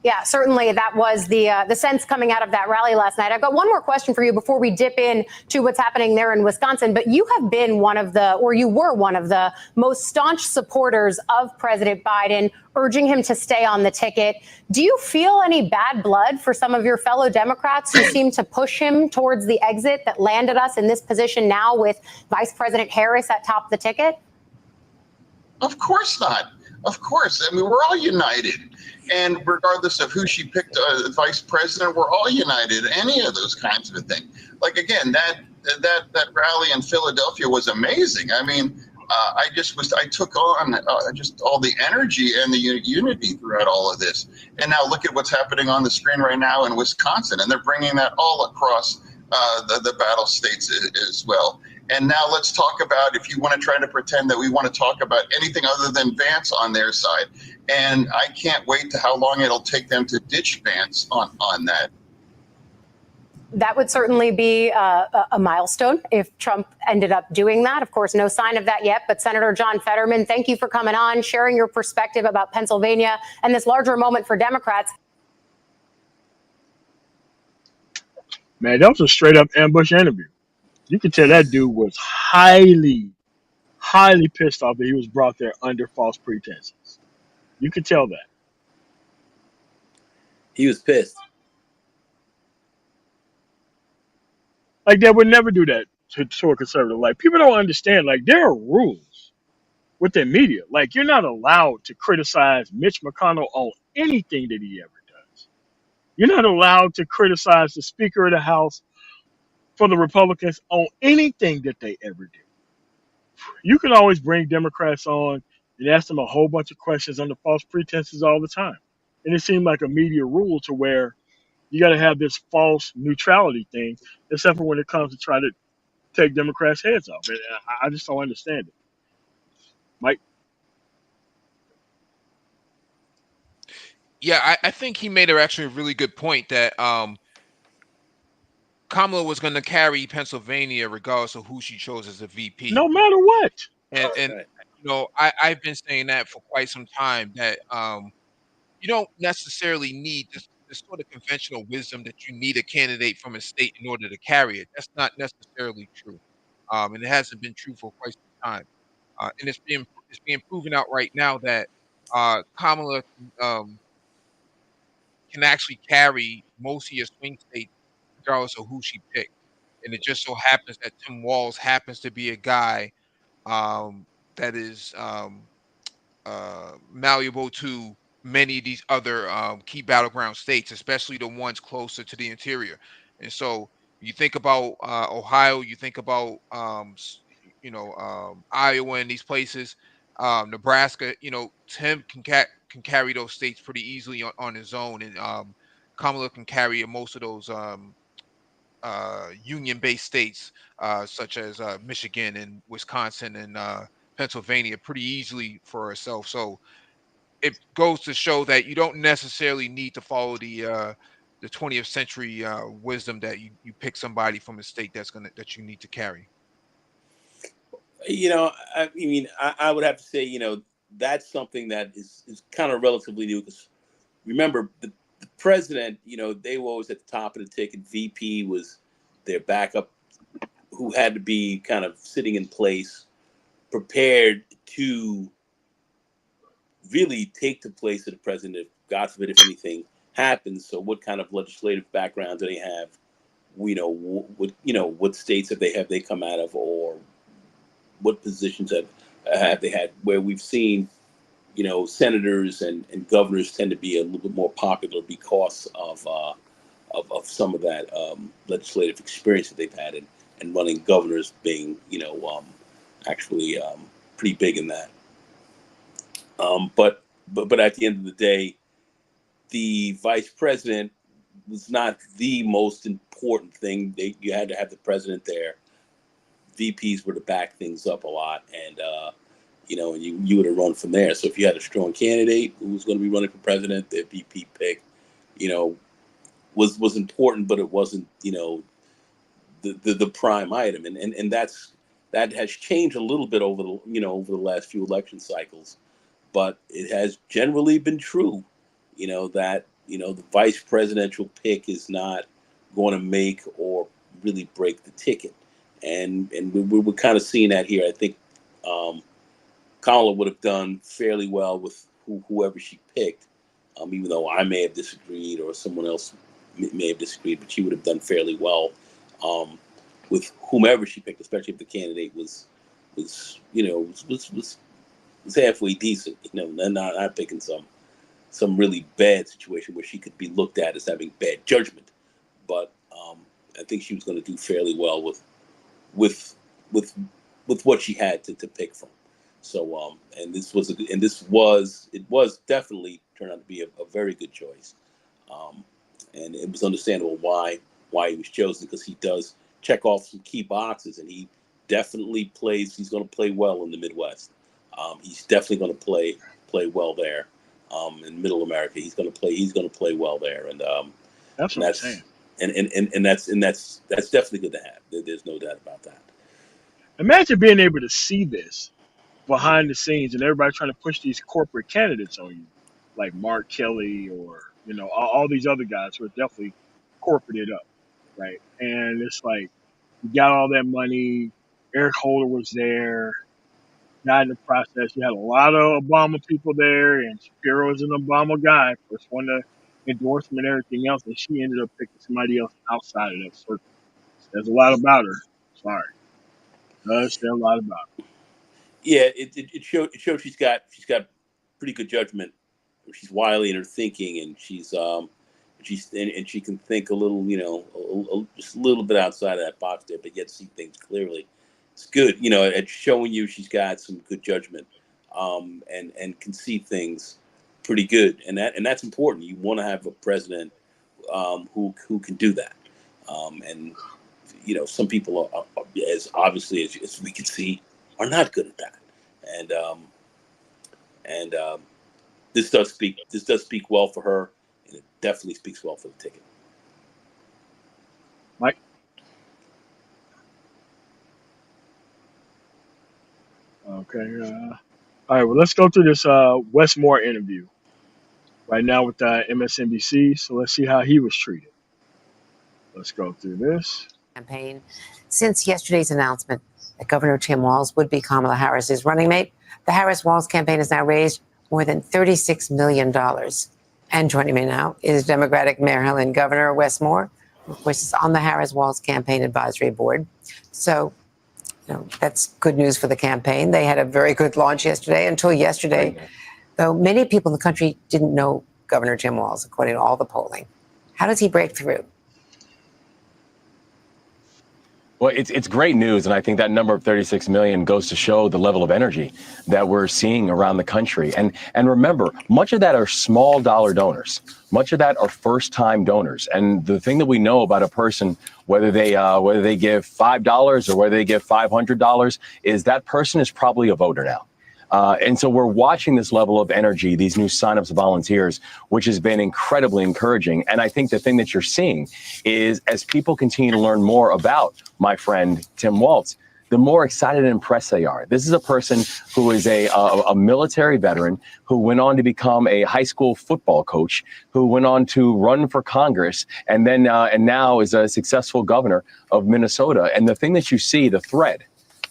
Yeah, certainly that was the sense coming out of that rally last night. I've got one more question for you before we dip in to what's happening there in Wisconsin. But you have been you were one of the most staunch supporters of President Biden, urging him to stay on the ticket. Do you feel any bad blood for some of your fellow Democrats who seem to push him towards the exit that landed us in this position now with Vice President Harris at top of the ticket? Of course not. Of course. I mean, we're all united. And regardless of who she picked vice president, we're all united. Any of those kinds of a thing. Like, again, that rally in Philadelphia was amazing. I mean, I took on just all the energy and the unity throughout all of this. And now look at what's happening on the screen right now in Wisconsin. And they're bringing that all across the battle states as well. And now let's talk about, if you want to try to pretend that we want to talk about anything other than Vance on their side. And I can't wait to how long it'll take them to ditch Vance on that. That would certainly be a milestone if Trump ended up doing that. Of course, no sign of that yet. But Senator John Fetterman, thank you for coming on, sharing your perspective about Pennsylvania and this larger moment for Democrats. Man, that was a straight up ambush interview. You could tell that dude was highly, highly pissed off that he was brought there under false pretenses. You could tell that. He was pissed. Like they would never do that to a conservative. Like people don't understand. Like there are rules within media. Like you're not allowed to criticize Mitch McConnell on anything that he ever does. You're not allowed to criticize the Speaker of the House for the Republicans on anything that they ever do. You can always bring Democrats on and ask them a whole bunch of questions under false pretenses all the time. And it seemed like a media rule to where you got to have this false neutrality thing, except for when it comes to try to take Democrats' heads off. And I just don't understand it. Mike, Yeah, I think he made actually a really good point that Kamala was going to carry Pennsylvania regardless of who she chose as a VP. no matter what. And Right. I've been saying that for quite some time that you don't necessarily need this sort of conventional wisdom that you need a candidate from a state in order to carry it. That's not necessarily true, and it hasn't been true for quite some time. And it's being proven out right now that Kamala can actually carry most of your swing states regardless of who she picked. And it just so happens that Tim Walz happens to be a guy that is malleable to many of these other key battleground states, especially the ones closer to the interior. And so you think about Ohio, you think about Iowa and these places, Nebraska. Tim can carry those states pretty easily on his own, and Kamala can carry most of those union-based states, such as Michigan and Wisconsin and Pennsylvania, pretty easily for herself. So it goes to show that you don't necessarily need to follow the 20th century wisdom that you pick somebody from a state that you need to carry. I mean, I would have to say, that's something that is kind of relatively new. Because remember, the president, they were always at the top of the ticket. VP was their backup, who had to be kind of sitting in place, prepared to really take the place of the president, if God forbid, if anything happens. So, what kind of legislative background do they have? What states have they come out of, or what positions have they had? Where we've seen, senators and governors tend to be a little bit more popular because of some of that legislative experience that they've had, and running governors being, actually pretty big in that. But at the end of the day, the vice president was not the most important thing. You had to have the president there. VPs were to back things up a lot, and you would have run from there. So if you had a strong candidate who was going to be running for president, the VP pick, you know, was important, but it wasn't, the prime item, and that has changed a little bit over the last few election cycles, but it has generally been true, that the vice presidential pick is not going to make or really break the ticket, and we're kind of seeing that here. I think Kamala would have done fairly well with whoever she picked, even though I may have disagreed or someone else may have disagreed, but she would have done fairly well um, with whomever she picked, especially if the candidate was halfway decent. Not picking some really bad situation where she could be looked at as having bad judgment. But I think she was going to do fairly well with with what she had to pick from. So it was definitely turned out to be a very good choice, um, and it was understandable why he was chosen, because he does check off some key boxes, and he definitely plays. He's going to play well in the Midwest. He's definitely going to play well there. In Middle America, he's going to play. He's going to play well there, That's and what I'm saying. that's definitely good to have. There's no doubt about that. Imagine being able to see this behind the scenes and everybody trying to push these corporate candidates on you, like Mark Kelly or all these other guys who are definitely corporated up, right? And it's like you got all that money. Eric Holder was there. guy in the process. You had a lot of Obama people there, and Shapiro is an Obama guy. First one to endorse him and everything else, and she ended up picking somebody else outside of that circle. Says a lot about her. Sorry, does say a lot about her. Yeah, it shows she's got pretty good judgment. She's wily in her thinking, and and she can think a little, just a little bit outside of that box there, but yet see things clearly. It's good, at showing you she's got some good judgment, and can see things pretty good, and that's important. You want to have a president who can do that, and some people are as obviously as we can see are not good at that, and this does speak well for her, and it definitely speaks well for the ticket. Mike? Okay. All right, well, let's go through this Wes Moore interview right now with MSNBC. So let's see how he was treated. Let's go through this. Campaign. Since yesterday's announcement that Governor Tim Walz would be Kamala Harris's running mate, the Harris-Walz campaign has now raised more than $36 million. And joining me now is Democratic Maryland Governor Wes Moore, who, of course, is on the Harris-Walz Campaign Advisory Board. So, that's good news for the campaign. They had a very good launch yesterday. Until yesterday, though, many people in the country didn't know Governor Tim Walz, according to all the polling. How does he break through? Well, it's great news, and I think that number of 36 million goes to show the level of energy that we're seeing around the country. And remember, much of that are small dollar donors. Much of that are first-time donors. And the thing that we know about a person, whether they give $5 or whether they give $500, is that person is probably a voter now. And so we're watching this level of energy, these new signups of volunteers, which has been incredibly encouraging. And I think the thing that you're seeing is as people continue to learn more about my friend Tim Walz, the more excited and impressed they are. This is a person who is a military veteran who went on to become a high school football coach, who went on to run for Congress, and then and now is a successful governor of Minnesota. And the thing that you see, the thread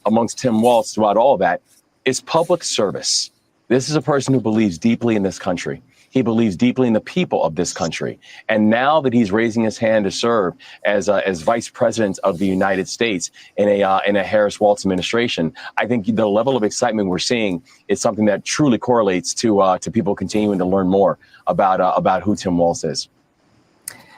amongst Tim Walz throughout all of that, is public service. This is a person who believes deeply in this country. He believes deeply in the people of this country. And now that he's raising his hand to serve as vice president of the United States in a Harris-Walz administration, I think the level of excitement we're seeing is something that truly correlates to people continuing to learn more about who Tim Walz is.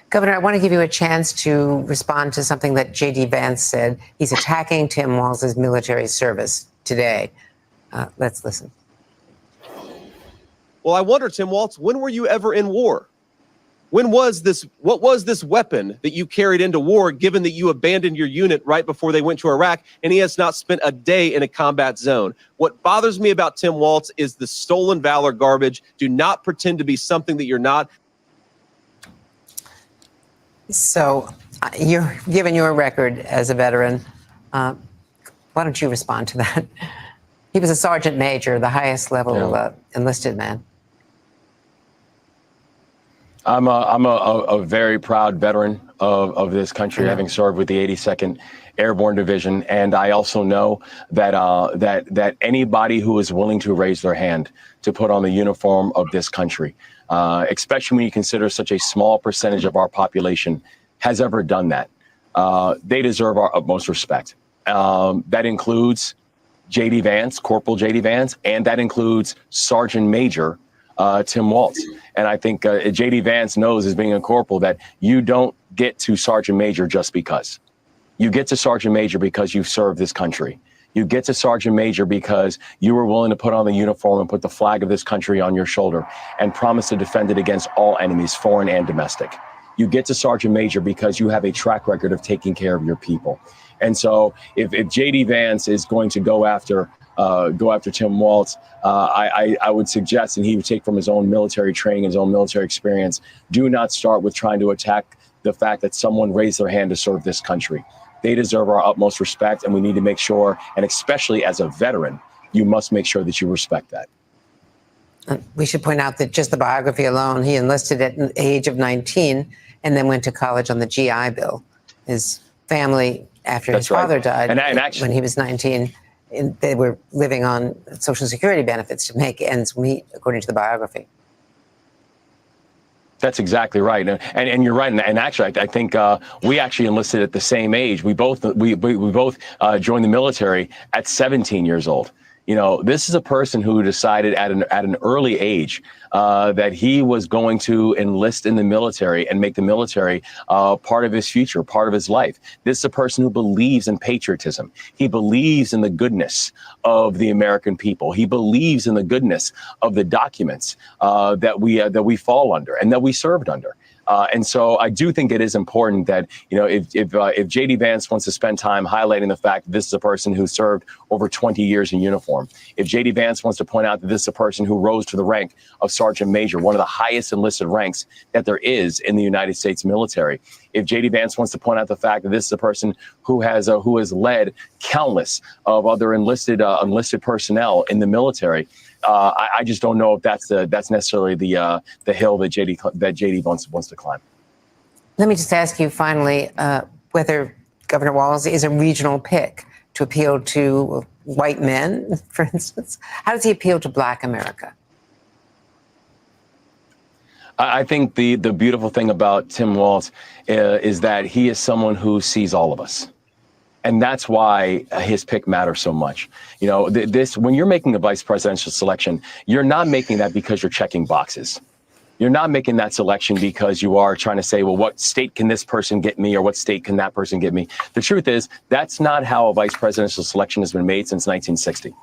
Governor, I want to give you a chance to respond to something that J.D. Vance said. He's attacking Tim Walz's military service today. Let's listen. Well, I wonder, Tim Walz, when were you ever in war? What was this weapon that you carried into war, given that you abandoned your unit right before they went to Iraq, and he has not spent a day in a combat zone? What bothers me about Tim Walz is the stolen valor garbage. Do not pretend to be something that you're not. So you're given your record as a veteran. Why don't you respond to that? He was a sergeant major, the highest level enlisted man. I'm a very proud veteran of this country, having served with the 82nd Airborne Division, and I also know that that anybody who is willing to raise their hand to put on the uniform of this country, especially when you consider such a small percentage of our population has ever done that, they deserve our utmost respect. That includes J.D. Vance, Corporal J.D. Vance, and that includes Sergeant Major Tim Walz. And I think J.D. Vance knows, as being a corporal, that you don't get to Sergeant Major just because. You get to Sergeant Major because you've served this country. You get to Sergeant Major because you were willing to put on the uniform and put the flag of this country on your shoulder and promise to defend it against all enemies, foreign and domestic. You get to Sergeant Major because you have a track record of taking care of your people. And so if J.D. Vance is going to go after Tim Walz, I would suggest, and he would take from his own military training, his own military experience, do not start with trying to attack the fact that someone raised their hand to serve this country. They deserve our utmost respect, and we need to make sure, and especially as a veteran, you must make sure that you respect that. We should point out that just the biography alone, he enlisted at the age of 19 and then went to college on the GI Bill. His family, after his father died and actually, when he was 19, they were living on Social Security benefits to make ends meet, according to the biography. That's exactly right, and you're right. And actually, I think we actually enlisted at the same age. We both joined the military at 17 years old. You know, this is a person who decided at an early age that he was going to enlist in the military and make the military part of his future, part of his life. This is a person who believes in patriotism. He believes in the goodness of the American people. He believes in the goodness of the documents that we fall under and that we served under. And so I do think it is important that, you know, if J.D. Vance wants to spend time highlighting the fact that this is a person who served over 20 years in uniform, if J.D. Vance wants to point out that this is a person who rose to the rank of Sergeant Major, one of the highest enlisted ranks that there is in the United States military, if J.D. Vance wants to point out the fact that this is a person who has led countless of other enlisted personnel in the military, I just don't know if that's necessarily the hill that JD wants to climb. Let me just ask you finally whether Governor Walz is a regional pick to appeal to white men, for instance. How does he appeal to Black America? I think the beautiful thing about Tim Walz is that he is someone who sees all of us. And that's why his pick matters so much. You know, when you're making a vice presidential selection, you're not making that because you're checking boxes. You're not making that selection because you are trying to say, well, what state can this person get me or what state can that person get me? The truth is, that's not how a vice presidential selection has been made since 1960.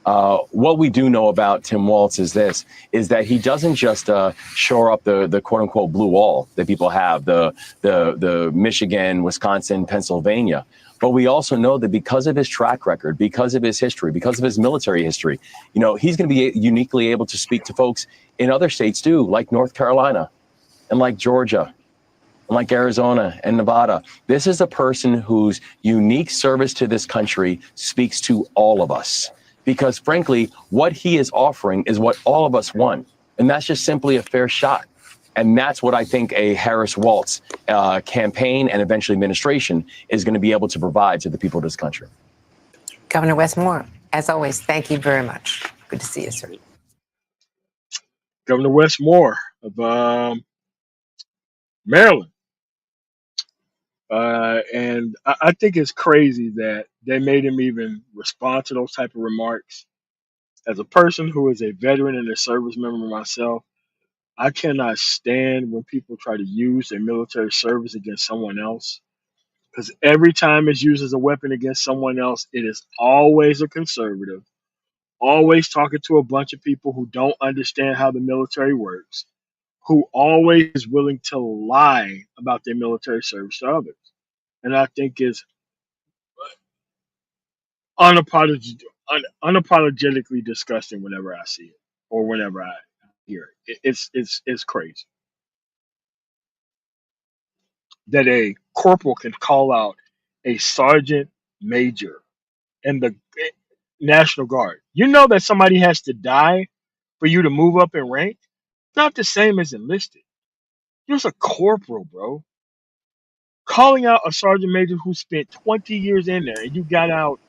What we do know about Tim Walz is that he doesn't just shore up the quote unquote blue wall that people have, the Michigan, Wisconsin, Pennsylvania. But we also know that because of his track record, because of his history, because of his military history, you know, he's going to be uniquely able to speak to folks in other states too, like North Carolina and like Georgia and like Arizona and Nevada. This is a person whose unique service to this country speaks to all of us. Because frankly, what he is offering is what all of us want. And that's just simply a fair shot. And that's what I think a Harris-Walz campaign and eventually administration is going to be able to provide to the people of this country. Governor Wes Moore, as always, thank you very much. Good to see you, sir. Governor Wes Moore of Maryland. And I think it's crazy that they made him even respond to those type of remarks. As a person who is a veteran and a service member myself, I cannot stand when people try to use their military service against someone else. Because every time it's used as a weapon against someone else, it is always a conservative, always talking to a bunch of people who don't understand how the military works, who always is willing to lie about their military service to others. And I think it's unapologetically disgusting whenever I see it or whenever I hear it. It's crazy that a corporal can call out a sergeant major in the National Guard. You know that somebody has to die for you to move up in rank. It's not the same as enlisted. You're just a corporal, bro. Calling out a sergeant major who spent 20 years in there and you got out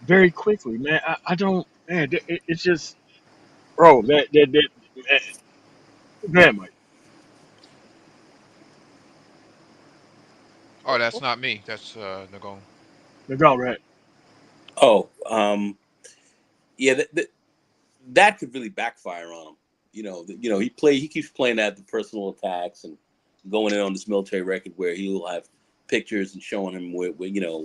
very quickly, man. I don't, man. It's just, bro. Man, go ahead, Mike. Oh, that's not me. That's Nagone. Go right. Oh, yeah, that could really backfire on him. He keeps playing at the personal attacks and going in on this military record where he'll have pictures and showing him where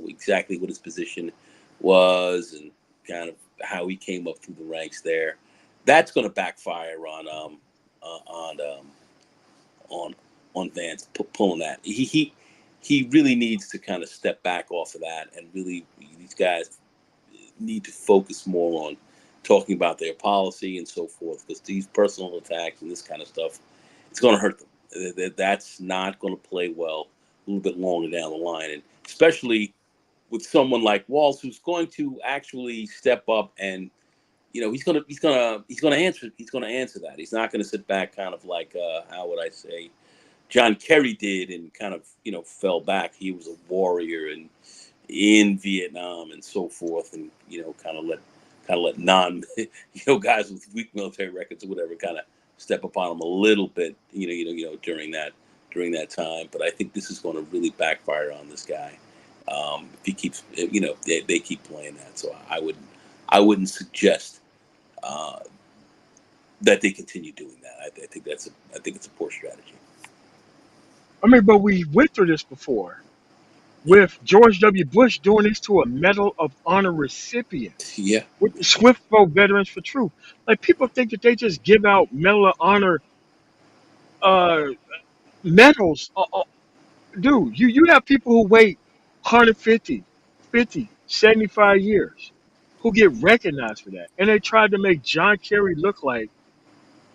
exactly what his position was and kind of how he came up through the ranks there. That's going to backfire on Vance pulling that. He really needs to kind of step back off of that, and really these guys need to focus more on talking about their policy and so forth, because these personal attacks and this kind of stuff, it's going to hurt them. That's not going to play well a little bit longer down the line, and especially with someone like Walz, who's going to actually step up and he's going to answer that. He's not going to sit back kind of like how would I say John Kerry did and kind of fell back. He was a warrior and in Vietnam and so forth, and kind of let non guys with weak military records or whatever kind of step upon him a little bit, during that time. But I think this is going to really backfire on this guy if he keeps, they keep playing that. So I wouldn't suggest that they continue doing that. I think it's a poor strategy. I mean, but we went through this before with George W. Bush doing this to a Medal of Honor recipient Yeah. with the Swift Boat Veterans for Truth. Like, people think that they just give out Medal of Honor medals. Dude, you have people who wait 150, 50, 75 years who get recognized for that. And they tried to make John Kerry look like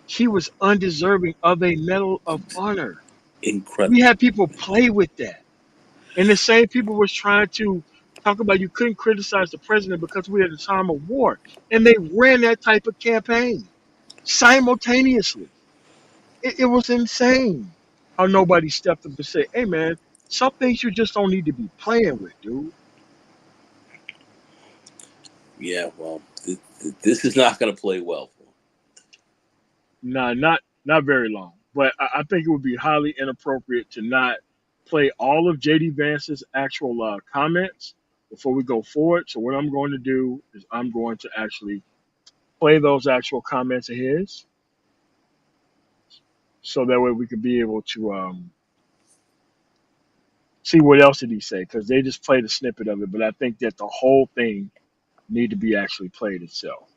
he was undeserving of a Medal of Honor. Incredible. We had people play with that. And the same people was trying to talk about you couldn't criticize the president because we had a time of war. And they ran that type of campaign simultaneously. It was insane how nobody stepped up to say, hey, man, some things you just don't need to be playing with, dude. Yeah, well, this is not going to play well for him. Nah, not very long. But I think it would be highly inappropriate to not play all of JD Vance's actual comments before we go forward. So what I'm going to do is I'm going to actually play those actual comments of his, so that way we could be able to see what else did he say, because they just played a snippet of it. But I think that the whole thing need to be actually played itself.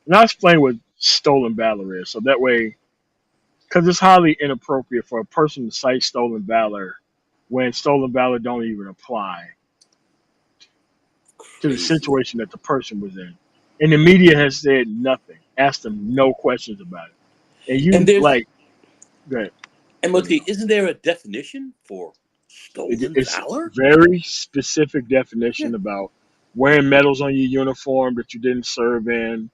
And I'll explain what stolen valor is, so that way, because it's highly inappropriate for a person to cite stolen valor when stolen valor don't even apply to the situation that the person was in. And the media has said nothing, asked them no questions about it. And you, there's like, go ahead. MOT, isn't there a definition for stolen It's valor? very specific definition about wearing medals on your uniform that you didn't serve in,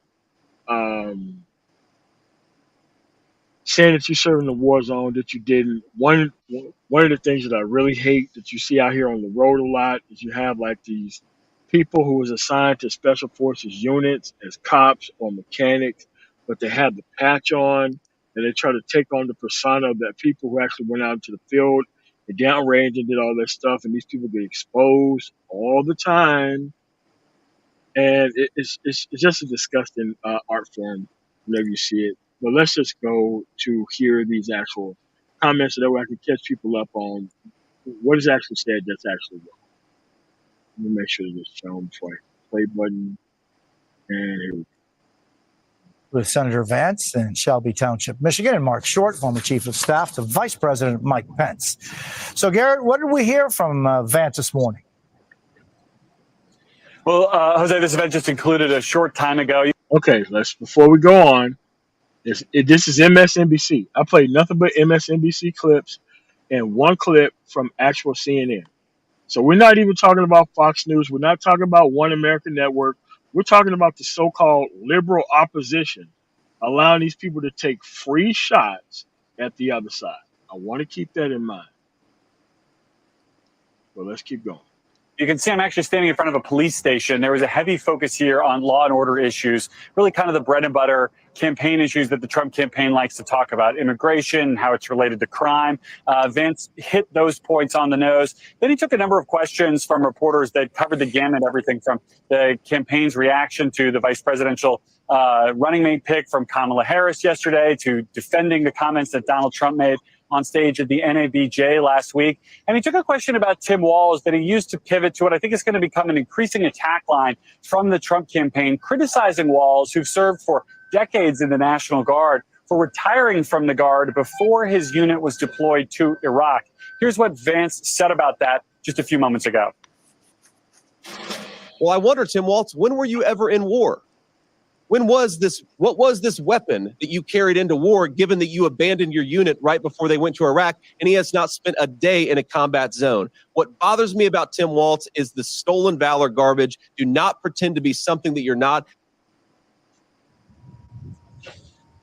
saying that you served in the war zone that you didn't. One of the things that I really hate that you see out here on the road a lot is you have like these people who was assigned to special forces units as cops or mechanics, but they have the patch on and they try to take on the persona of that people who actually went out into the field and downrange and did all that stuff, and these people get exposed all the time, and it's just a disgusting art form whenever you see it. But let's just go to hear these actual comments so that way I can catch people up on what is actually said that's actually wrong. Let me make sure this is shown before I play button. And here we go. With Senator Vance in Shelby Township, Michigan, and Mark Short, former chief of staff to Vice President Mike Pence. So, Garrett, what did we hear from Vance this morning? Well, Jose, this event just included a short time ago. Okay, before we go on, this is MSNBC. I played nothing but MSNBC clips and one clip from actual CNN. So we're not even talking about Fox News. We're not talking about One American Network. We're talking about the so-called liberal opposition, allowing these people to take free shots at the other side. I want to keep that in mind. But let's keep going. You can see I'm actually standing in front of a police station. There was a heavy focus here on law and order issues, really kind of the bread and butter campaign issues that the Trump campaign likes to talk about, immigration, how it's related to crime. Vance hit those points on the nose. Then he took a number of questions from reporters that covered the gamut, everything from the campaign's reaction to the vice presidential running mate pick from Kamala Harris yesterday to defending the comments that Donald Trump made on stage at the NABJ last week. And he took a question about Tim Walz that he used to pivot to what I think is going to become an increasing attack line from the Trump campaign, criticizing Walz, who served for decades in the National Guard, for retiring from the Guard before his unit was deployed to Iraq. Here's what Vance said about that just a few moments ago. Well, I wonder, Tim Walz, when were you ever in war? What was this weapon that you carried into war, given that you abandoned your unit right before they went to Iraq, and he has not spent a day in a combat zone? What bothers me about Tim Walz is the stolen valor garbage. Do not pretend to be something that you're not.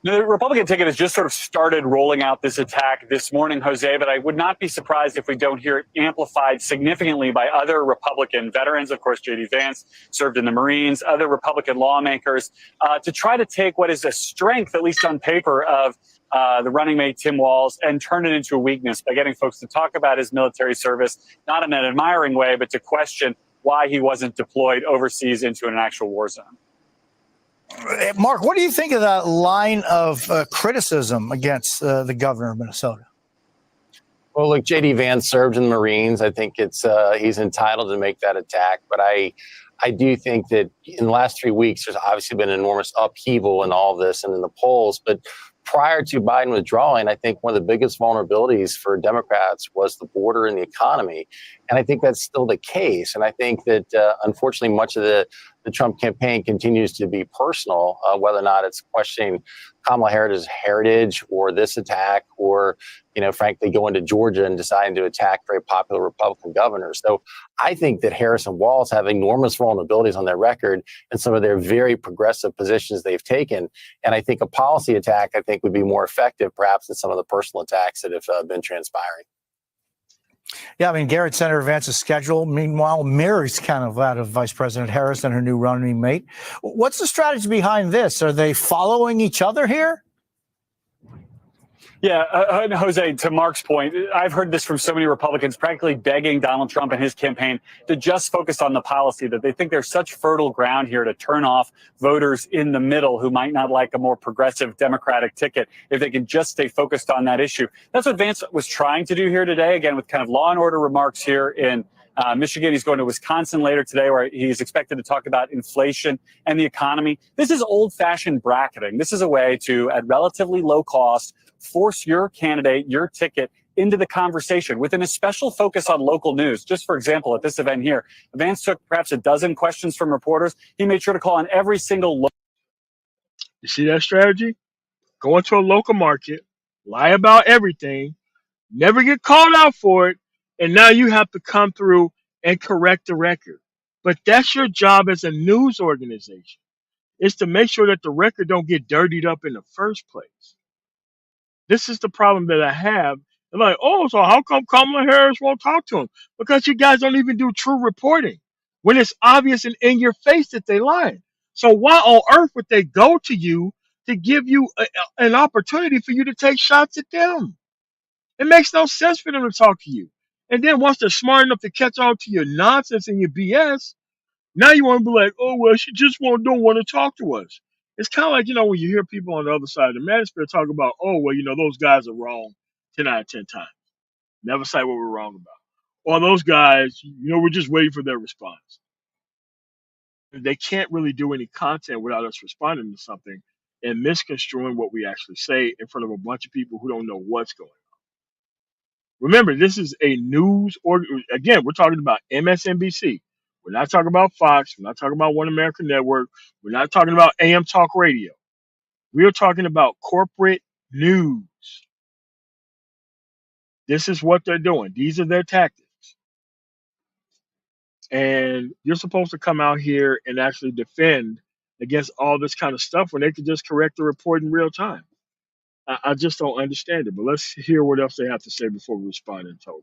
The Republican ticket has just sort of started rolling out this attack this morning, Jose, but I would not be surprised if we don't hear it amplified significantly by other Republican veterans. Of course, J.D. Vance served in the Marines, other Republican lawmakers, to try to take what is a strength, at least on paper, of the running mate, Tim Walz, and turn it into a weakness by getting folks to talk about his military service, not in an admiring way, but to question why he wasn't deployed overseas into an actual war zone. Mark, what do you think of that line of criticism against the governor of Minnesota? Well, look, J.D. Vance served in the Marines. I think it's he's entitled to make that attack. But I do think that in the last 3 weeks, there's obviously been enormous upheaval in all this and in the polls. But prior to Biden withdrawing, I think one of the biggest vulnerabilities for Democrats was the border and the economy. And I think that's still the case. And I think that, unfortunately, much of the Trump campaign continues to be personal, whether or not it's questioning Kamala Harris's heritage or this attack or, frankly, going to Georgia and deciding to attack very popular Republican governors. So I think that Harris and Walz have enormous vulnerabilities on their record and some of their very progressive positions they've taken. And I think a policy attack, would be more effective perhaps than some of the personal attacks that have been transpiring. Yeah, I mean, Garrett, Senator Vance's schedule, meanwhile, mirrors kind of that of Vice President Harris and her new running mate. What's the strategy behind this? Are they following each other here? Yeah, Jose, to Mark's point, I've heard this from so many Republicans practically begging Donald Trump and his campaign to just focus on the policy, that they think there's such fertile ground here to turn off voters in the middle who might not like a more progressive Democratic ticket if they can just stay focused on that issue. That's what Vance was trying to do here today, again, with kind of law and order remarks here in Michigan. He's going to Wisconsin later today, where he's expected to talk about inflation and the economy. This is old-fashioned bracketing. This is a way to, at relatively low cost, force your candidate, your ticket, into the conversation with an especial focus on local news. Just for example, at this event here, Vance took perhaps a dozen questions from reporters. He made sure to call on every single. You see that strategy? Go into a local market, lie about everything, never get called out for it, and now you have to come through and correct the record. But that's your job as a news organization, is to make sure that the record don't get dirtied up in the first place. This is the problem that I have. They're like, oh, so how come Kamala Harris won't talk to him? Because you guys don't even do true reporting when it's obvious and in your face that they lied. So why on earth would they go to you to give you an opportunity for you to take shots at them? It makes no sense for them to talk to you. And then once they're smart enough to catch on to your nonsense and your BS, now you want to be like, oh, well, she just don't want to talk to us. It's kind of like, when you hear people on the other side of the manosphere talk about, oh, well, those guys are wrong 10 out of 10 times. Never say what we're wrong about. Or those guys, we're just waiting for their response. They can't really do any content without us responding to something and misconstruing what we actually say in front of a bunch of people who don't know what's going on. Remember, this is a news again, we're talking about MSNBC. We're not talking about Fox. We're not talking about One American Network. We're not talking about AM talk radio. We are talking about corporate news. This is what they're doing. These are their tactics. And you're supposed to come out here and actually defend against all this kind of stuff when they could just correct the report in real time. I just don't understand it. But let's hear what else they have to say before we respond in total.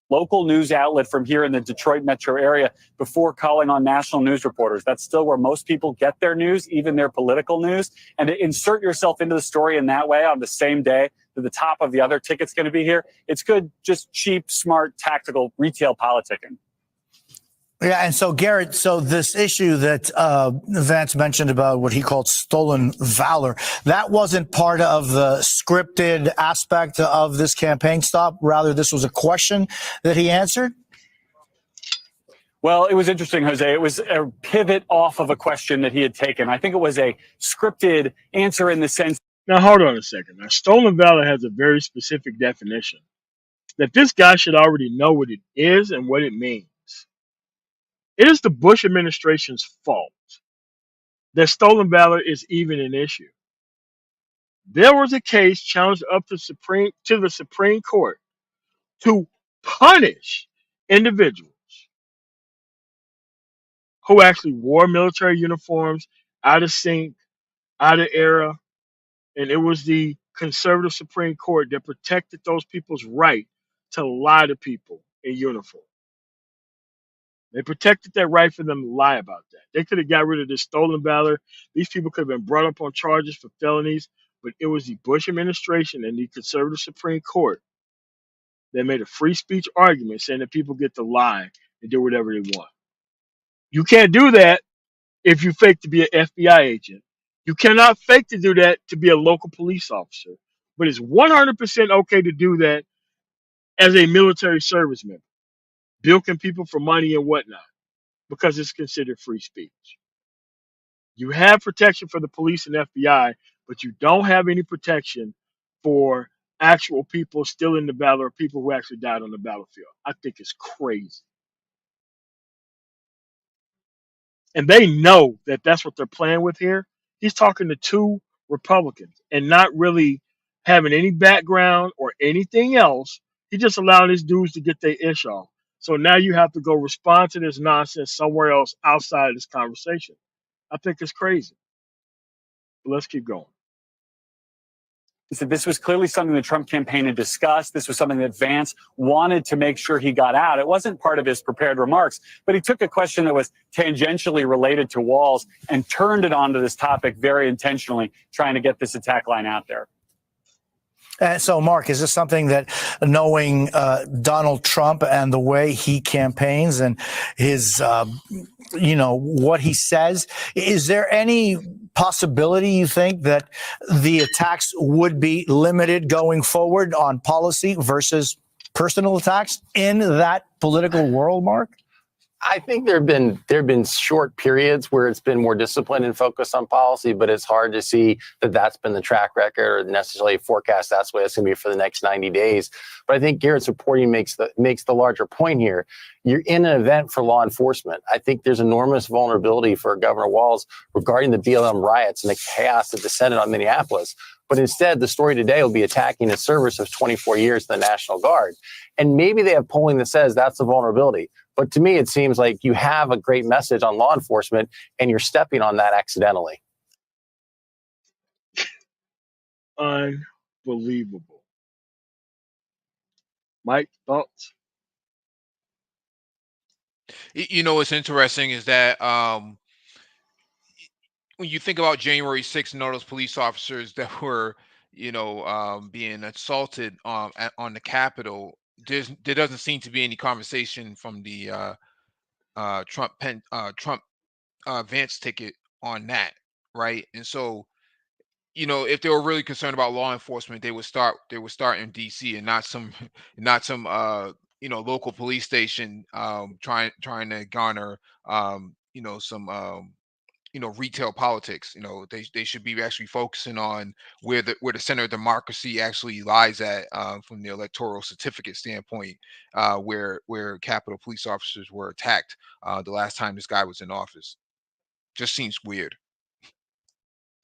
Local news outlet from here in the Detroit metro area before calling on national news reporters. That's still where most people get their news, even their political news. And to insert yourself into the story in that way on the same day that the top of the other ticket's going to be here, it's good, just cheap, smart, tactical retail politicking. Yeah, and so Garrett, this issue that Vance mentioned about what he called stolen valor, that wasn't part of the scripted aspect of this campaign stop. Rather, this was a question that he answered. Well, it was interesting, Jose. It was a pivot off of a question that he had taken. I think it was a scripted answer in the sense. Now, hold on a second. Now, stolen valor has a very specific definition that this guy should already know what it is and what it means. It is the Bush administration's fault that stolen valor is even an issue. There was a case challenged up to the Supreme Court to punish individuals who actually wore military uniforms out of sync, out of era, And it was the conservative Supreme Court that protected those people's right to lie to people in uniform. They protected that right for them to lie about that. They could have got rid of this stolen valor. These people could have been brought up on charges for felonies, but it was the Bush administration and the conservative Supreme Court that made a free speech argument saying that people get to lie and do whatever they want. You can't do that if you fake to be an FBI agent. You cannot fake to do that to be a local police officer. But it's 100% okay to do that as a military service member, bilking people for money and whatnot, because it's considered free speech. You have protection for the police and FBI, but you don't have any protection for actual people still in the battle or people who actually died on the battlefield. I think it's crazy. And they know that that's what they're playing with here. He's talking to two Republicans and not really having any background or anything else. He just allowed his dudes to get their ish off. So now you have to go respond to this nonsense somewhere else outside of this conversation. I think it's crazy. But let's keep going. He said this was clearly something the Trump campaign had discussed. This was something that Vance wanted to make sure he got out. It wasn't part of his prepared remarks, but he took a question that was tangentially related to Walz and turned it onto this topic very intentionally, trying to get this attack line out there. So, Mark, is this something that, knowing Donald Trump and the way he campaigns and his, what he says, is there any possibility, you think, that the attacks would be limited going forward on policy versus personal attacks in that political world, Mark? I think there have been short periods where it's been more disciplined and focused on policy, but it's hard to see that that's been the track record or necessarily forecast that's the way it's going to be for the next 90 days. But I think Garrett's reporting makes the larger point here. You're in an event for law enforcement. I think there's enormous vulnerability for Governor Walz regarding the BLM riots and the chaos that descended on Minneapolis. But instead, the story today will be attacking a service of 24 years in the National Guard. And maybe they have polling that says that's a vulnerability. But to me, it seems like you have a great message on law enforcement and you're stepping on that accidentally. Unbelievable. Mike, thoughts? What's interesting is that when you think about January 6th and all those police officers that were, being assaulted on the Capitol, there doesn't seem to be any conversation from the Trump Vance ticket on that, right? And so, if they were really concerned about law enforcement, they would start in DC and not some local police station trying to garner some retail politics. They should be actually focusing on where the center of democracy actually lies at, from the electoral certificate standpoint, where Capitol police officers were attacked the last time this guy was in office. Just seems weird.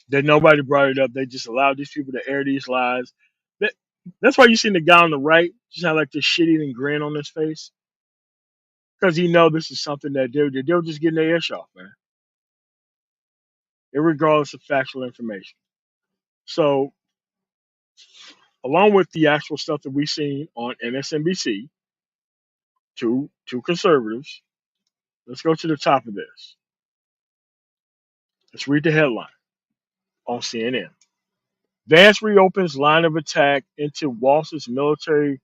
That nobody brought it up. They just allowed these people to air these lies. That's why you seen the guy on the right just have like this shit-eating grin on his face, because he know this is something that they're just getting their ish off, man, regardless of factual information. So, along with the actual stuff that we've seen on MSNBC, two conservatives, let's go to the top of this. Let's read the headline on CNN. Vance reopens line of attack into Walz's military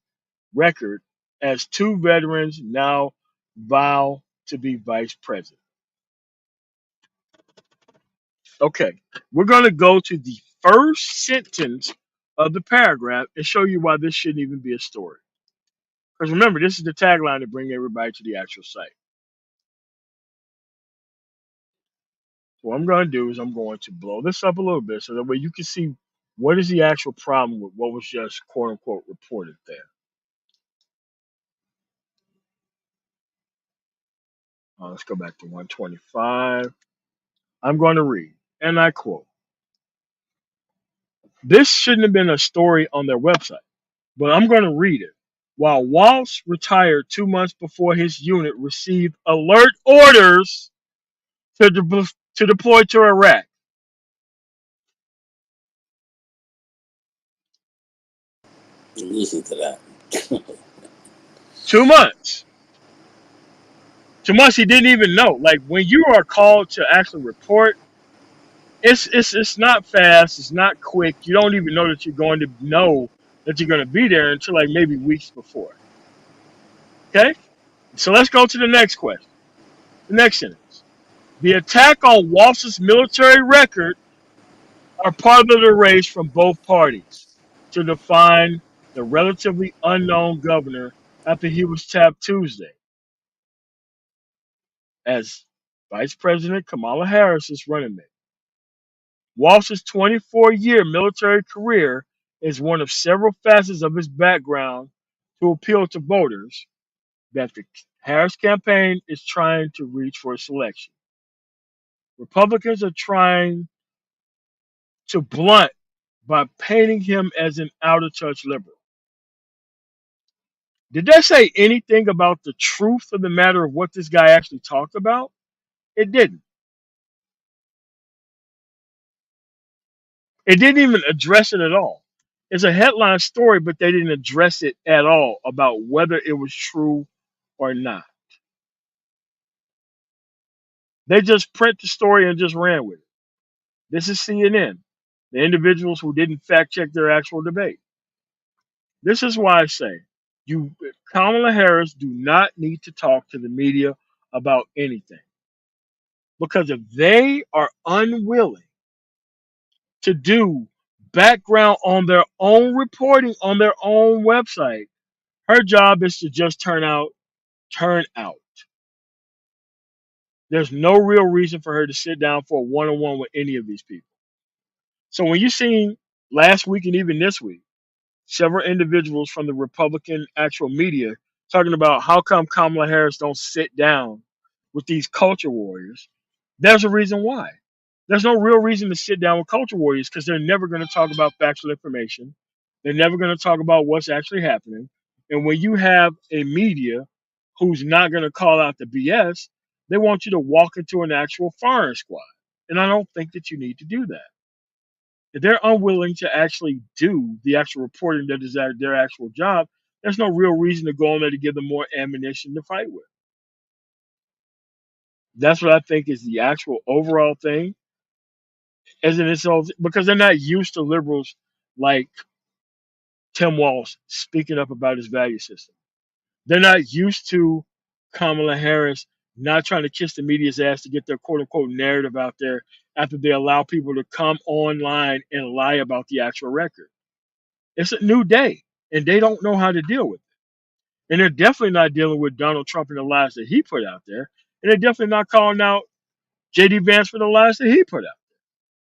record as two veterans now vow to be vice president. Okay, we're going to go to the first sentence of the paragraph and show you why this shouldn't even be a story. Because remember, this is the tagline to bring everybody to the actual site. So what I'm going to do is I'm going to blow this up a little bit so that way you can see what is the actual problem with what was just quote unquote reported there. Let's go back to 125. I'm going to read, and I quote, "This shouldn't have been a story on their website, but I'm going to read it. While Walz retired 2 months before his unit received alert orders to deploy to Iraq." Listen to that. 2 months. 2 months he didn't even know. Like when you are called to actually report, it's not fast, it's not quick. You don't even know that you're going to know that you're going to be there until like maybe weeks before. Okay? So let's go to the next question. The next sentence. The attack on Walz's military record are part of the race from both parties to define the relatively unknown governor after he was tapped Tuesday as Vice President Kamala Harris's running mate. Walz's 24-year military career is one of several facets of his background to appeal to voters that the Harris campaign is trying to reach for a selection. Republicans are trying to blunt by painting him as an out of touch liberal. Did that say anything about the truth of the matter of what this guy actually talked about? It didn't. It didn't even address it at all. It's a headline story, but they didn't address it at all about whether it was true or not. They just print the story and just ran with it. This is CNN, the individuals who didn't fact check their actual debate. This is why I say you Kamala Harris do not need to talk to the media about anything. Because if they are unwilling to do background on their own reporting on their own website, her job is to just turn out. There's no real reason for her to sit down for a one-on-one with any of these people. So when you seen last week and even this week, several individuals from the Republican actual media talking about how come Kamala Harris don't sit down with these culture warriors, there's a reason why. There's no real reason to sit down with culture warriors because they're never going to talk about factual information. They're never going to talk about what's actually happening. And when you have a media who's not going to call out the BS, they want you to walk into an actual firing squad. And I don't think that you need to do that. If they're unwilling to actually do the actual reporting that is their actual job, there's no real reason to go on there to give them more ammunition to fight with. That's what I think is the actual overall thing. As in it's all because they're not used to liberals like Tim Walz speaking up about his value system. They're not used to Kamala Harris not trying to kiss the media's ass to get their quote unquote narrative out there after they allow people to come online and lie about the actual record. It's a new day, and they don't know how to deal with it. And they're definitely not dealing with Donald Trump and the lies that he put out there. And they're definitely not calling out JD Vance for the lies that he put out.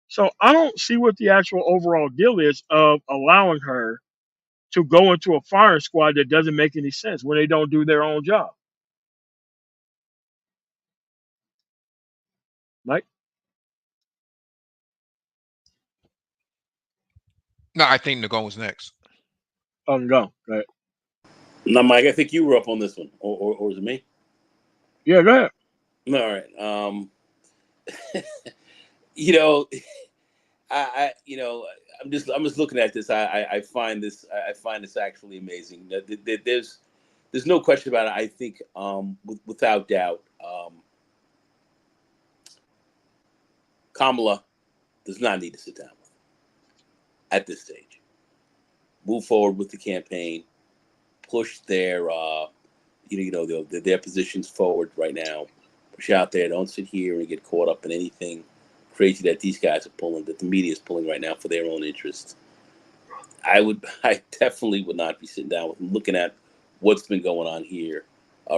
So I don't see what the actual overall deal is of allowing her to go into a firing squad that doesn't make any sense when they don't do their own job. Mike? No, I think Nagone's next. Oh, go. Go ahead. Now, Mike, I think you were up on this one, or is it me? Yeah, go ahead. All right. You know, I'm just looking at this. I find this actually amazing. There's no question about it. I think without doubt, Kamala does not need to sit down at this stage. Move forward with the campaign, push their their positions forward right now. Push out there. Don't sit here and get caught up in anything crazy that these guys are pulling, that the media is pulling right now for their own interests. I definitely would not be sitting down with them, looking at what's been going on here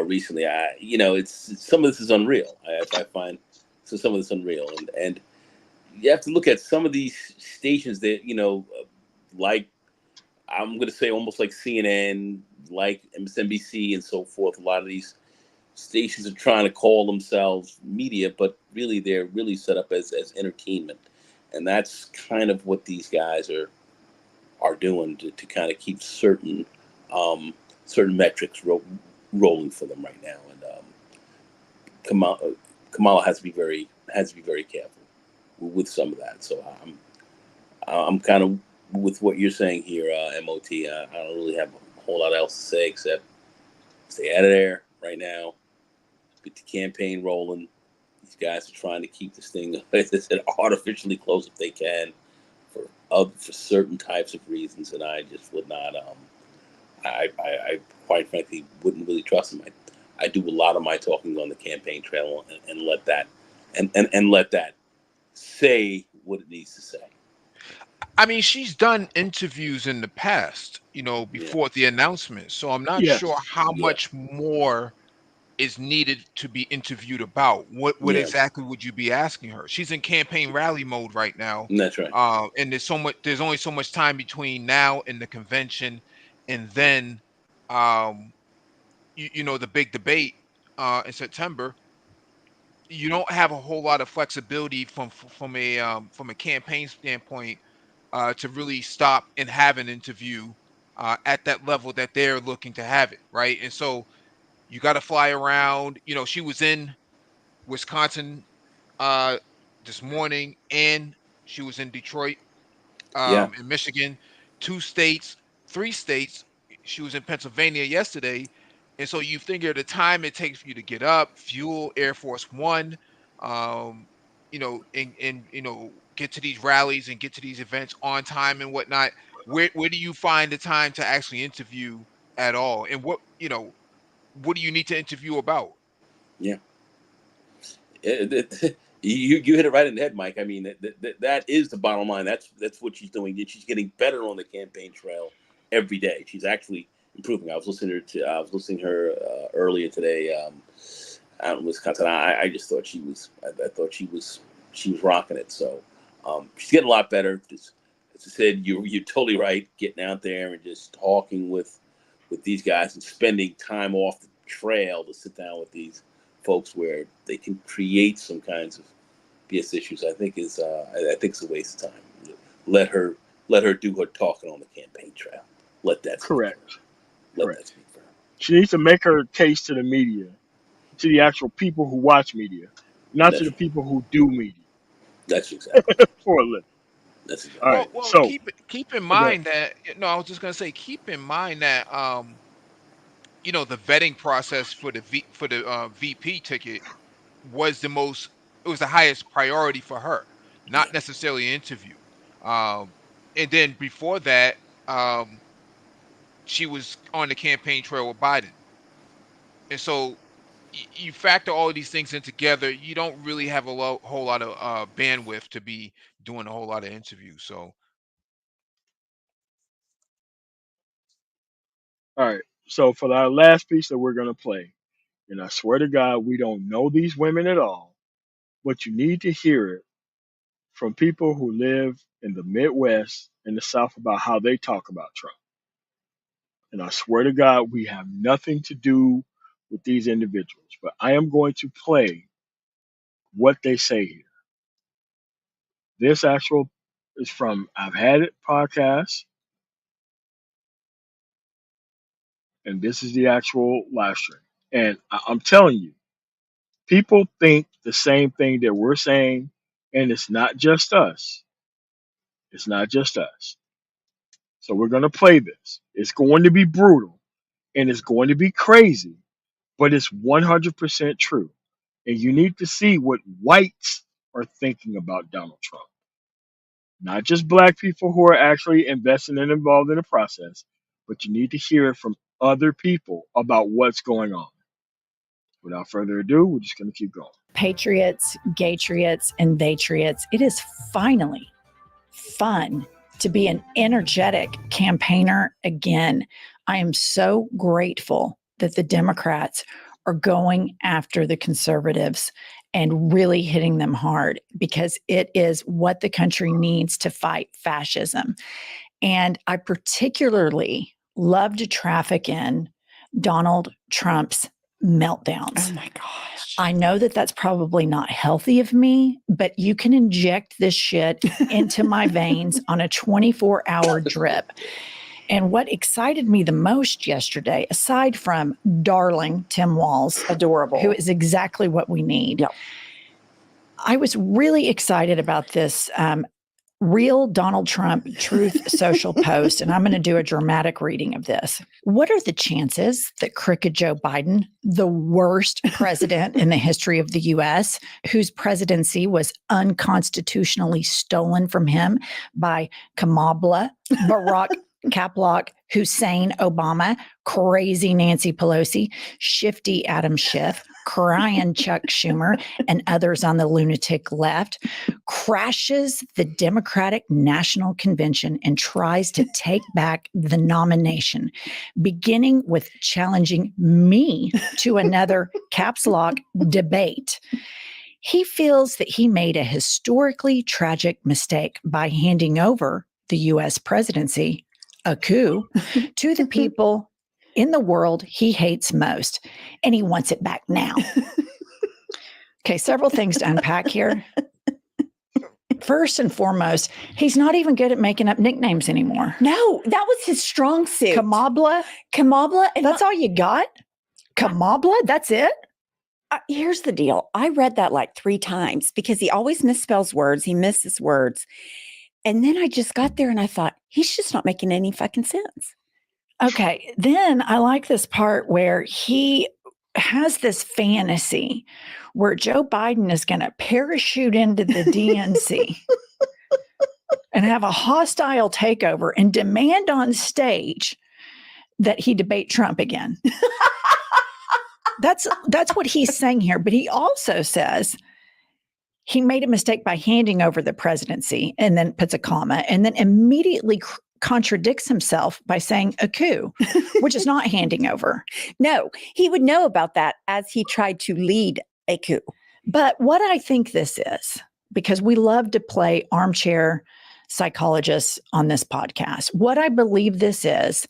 recently. It's some of this is unreal. I find some of this unreal, and you have to look at some of these stations that like I'm going to say almost like CNN, like MSNBC, and so forth. A lot of these stations are trying to call themselves media, but really they're really set up as entertainment, and that's kind of what these guys are doing to kind of keep certain metrics rolling for them right now. And Kamala has to be very careful with some of that. So I'm kind of with what you're saying here, MOT, I don't really have a whole lot else to say except stay out of there right now. Get the campaign rolling. These guys are trying to keep this thing, as I said, artificially close if they can for certain types of reasons, and I just would not. I quite frankly wouldn't really trust them. I do a lot of my talking on the campaign trail and let that and let that say what it needs to say. I mean, she's done interviews in the past, before the announcement. So I'm not sure Yes. how Yeah. much more is needed to be interviewed about. What Yeah. exactly would you be asking her? She's in campaign rally mode right now. That's right. And there's only so much time between now and the convention, and then the big debate in September. You don't have a whole lot of flexibility from a campaign standpoint to really stop and have an interview at that level that they're looking to have it, right? And so you got to fly around. She was in Wisconsin uh, this morning, and she was in Detroit, Yeah. in Michigan, 2 states, 3 states. She was in Pennsylvania yesterday, and so you figure the time it takes for you to get up, fuel Air Force One, um, and get to these rallies and get to these events on time and whatnot. Where do you find the time to actually interview at all? And what do you need to interview about? Yeah. You hit it right in the head, Mike. I mean, that is the bottom line. That's what she's doing. She's getting better on the campaign trail every day. She's actually improving. I was listening to her earlier today out in Wisconsin. I just thought she was. I thought she was rocking it. So she's getting a lot better. Just, as I said, you're totally right. Getting out there and just talking with these guys and spending time off the trail to sit down with these folks where they can create some kinds of BS issues, I think is a waste of time. Let her do her talking on the campaign trail. Let that speak Correct. for her. Let Correct. that speak for her. She needs to make her case to the media, to the actual people who watch media, not to That's the right. people who do media That's exactly. for a living. That's exactly. All Well, right. well, So keep in go ahead. mind that no, I was just gonna say, keep in mind that the vetting process for the VP ticket was it was the highest priority for her, not necessarily an interview. And then before that, um, she was on the campaign trail with Biden, and so you factor all of these things in together, you don't really have a whole lot of bandwidth to be doing a whole lot of interviews. So All right. So for our last piece that we're gonna play, and I swear to God, we don't know these women at all, but you need to hear it from people who live in the Midwest and the South about how they talk about Trump. And I swear to God, we have nothing to do with these individuals. But I am going to play what they say here. This actual is from I've Had It podcast, and this is the actual live stream. And I'm telling you, people think the same thing that we're saying, and it's not just us. It's not just us. So we're going to play this. It's going to be brutal and it's going to be crazy, but it's 100% true. And you need to see what whites are thinking about Donald Trump. Not just black people who are actually invested and involved in the process, but you need to hear it from other people about what's going on. Without further ado, we're just going to keep going. Patriots, Gaytriots, and Theytriots, it is finally fun to be an energetic campaigner again. I am so grateful that the Democrats are going after the conservatives and really hitting them hard, because it is what the country needs to fight fascism. And I particularly love to traffic in Donald Trump's meltdowns. Oh my gosh. I know that that's probably not healthy of me, but you can inject this shit into my veins on a 24-hour drip. And what excited me the most yesterday, aside from darling Tim Walz, Adorable. who is exactly what we need, Yep. I was really excited about this Real Donald Trump Truth Social post, and I'm going to do a dramatic reading of this. What are the chances that crooked Joe Biden, the worst president in the history of the U.S., whose presidency was unconstitutionally stolen from him by Kamala, Barack Caplock, Hussein Obama, crazy Nancy Pelosi, shifty Adam Schiff, crying Chuck Schumer, and others on the lunatic left, crashes the Democratic National Convention and tries to take back the nomination, beginning with challenging me to another caps lock debate. He feels that he made a historically tragic mistake by handing over the U.S. presidency, a coup, to the people in the world he hates most, and he wants it back now. Okay, several things to unpack here. First and foremost, he's not even good at making up nicknames anymore. No, that was his strong suit. Kamala? That's all you got? Kamala? That's it? Here's the deal. I read that like 3 times because he always misspells words. He misses words. And then I just got there and I thought, he's just not making any fucking sense. Okay. Then I like this part where he has this fantasy where Joe Biden is going to parachute into the DNC and have a hostile takeover and demand on stage that he debate Trump again. That's what he's saying here. But he also says he made a mistake by handing over the presidency, and then puts a comma, and then immediately contradicts himself by saying a coup, which is not handing over. No, he would know about that as he tried to lead a coup. But what I think this is, because we love to play armchair psychologists on this podcast, what I believe this is,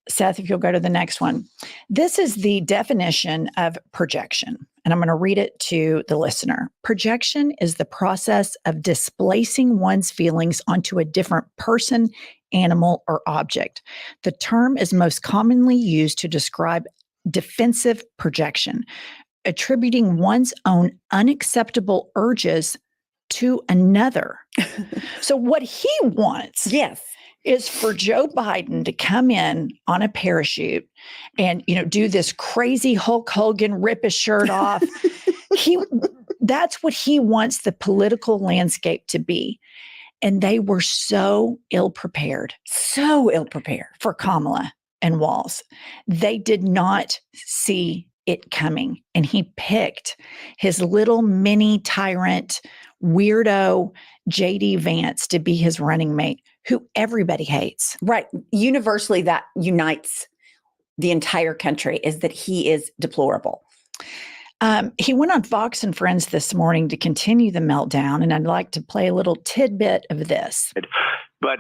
Seth, if you'll go to the next one, this is the definition of projection. And I'm going to read it to the listener. Projection is the process of displacing one's feelings onto a different person, animal, or object. The term is most commonly used to describe defensive projection, attributing one's own unacceptable urges to another. So what he wants, yes, is for Joe Biden to come in on a parachute and, do this crazy Hulk Hogan, rip his shirt off. That's what he wants the political landscape to be. And they were so ill-prepared for Kamala and Walz. They did not see it coming. And he picked his little mini tyrant, weirdo JD Vance to be his running mate, who everybody hates. Right. Universally, that unites the entire country, is that he is deplorable. He went on Fox and Friends this morning to continue the meltdown, and I'd like to play a little tidbit of this. But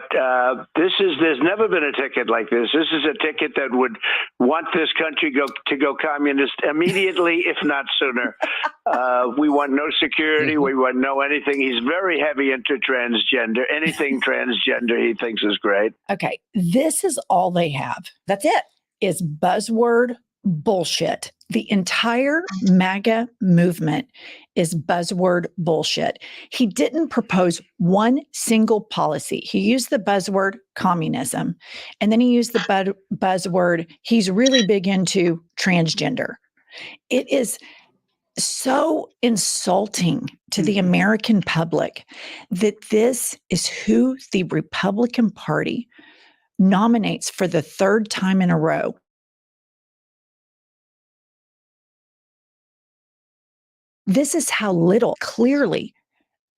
there's never been a ticket like this. This is a ticket that would want this country to go communist immediately, if not sooner. We want no security. We want no anything. He's very heavy into transgender. Anything transgender he thinks is great. Okay, this is all they have. That's it. Is buzzword bullshit. The entire MAGA movement is buzzword bullshit. He didn't propose one single policy. He used the buzzword communism, and then he used the buzzword, he's really big into transgender. It is so insulting to the American public that this is who the Republican Party nominates for the 3rd time in a row. This is how little, clearly,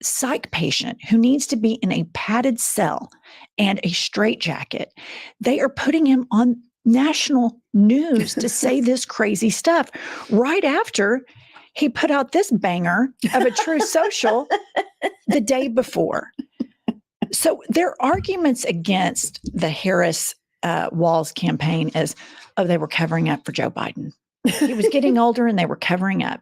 psych patient who needs to be in a padded cell and a straitjacket, they are putting him on national news to say this crazy stuff right after he put out this banger of a True Social the day before. So their arguments against the Harris Walz campaign is, they were covering up for Joe Biden. He was getting older and they were covering up.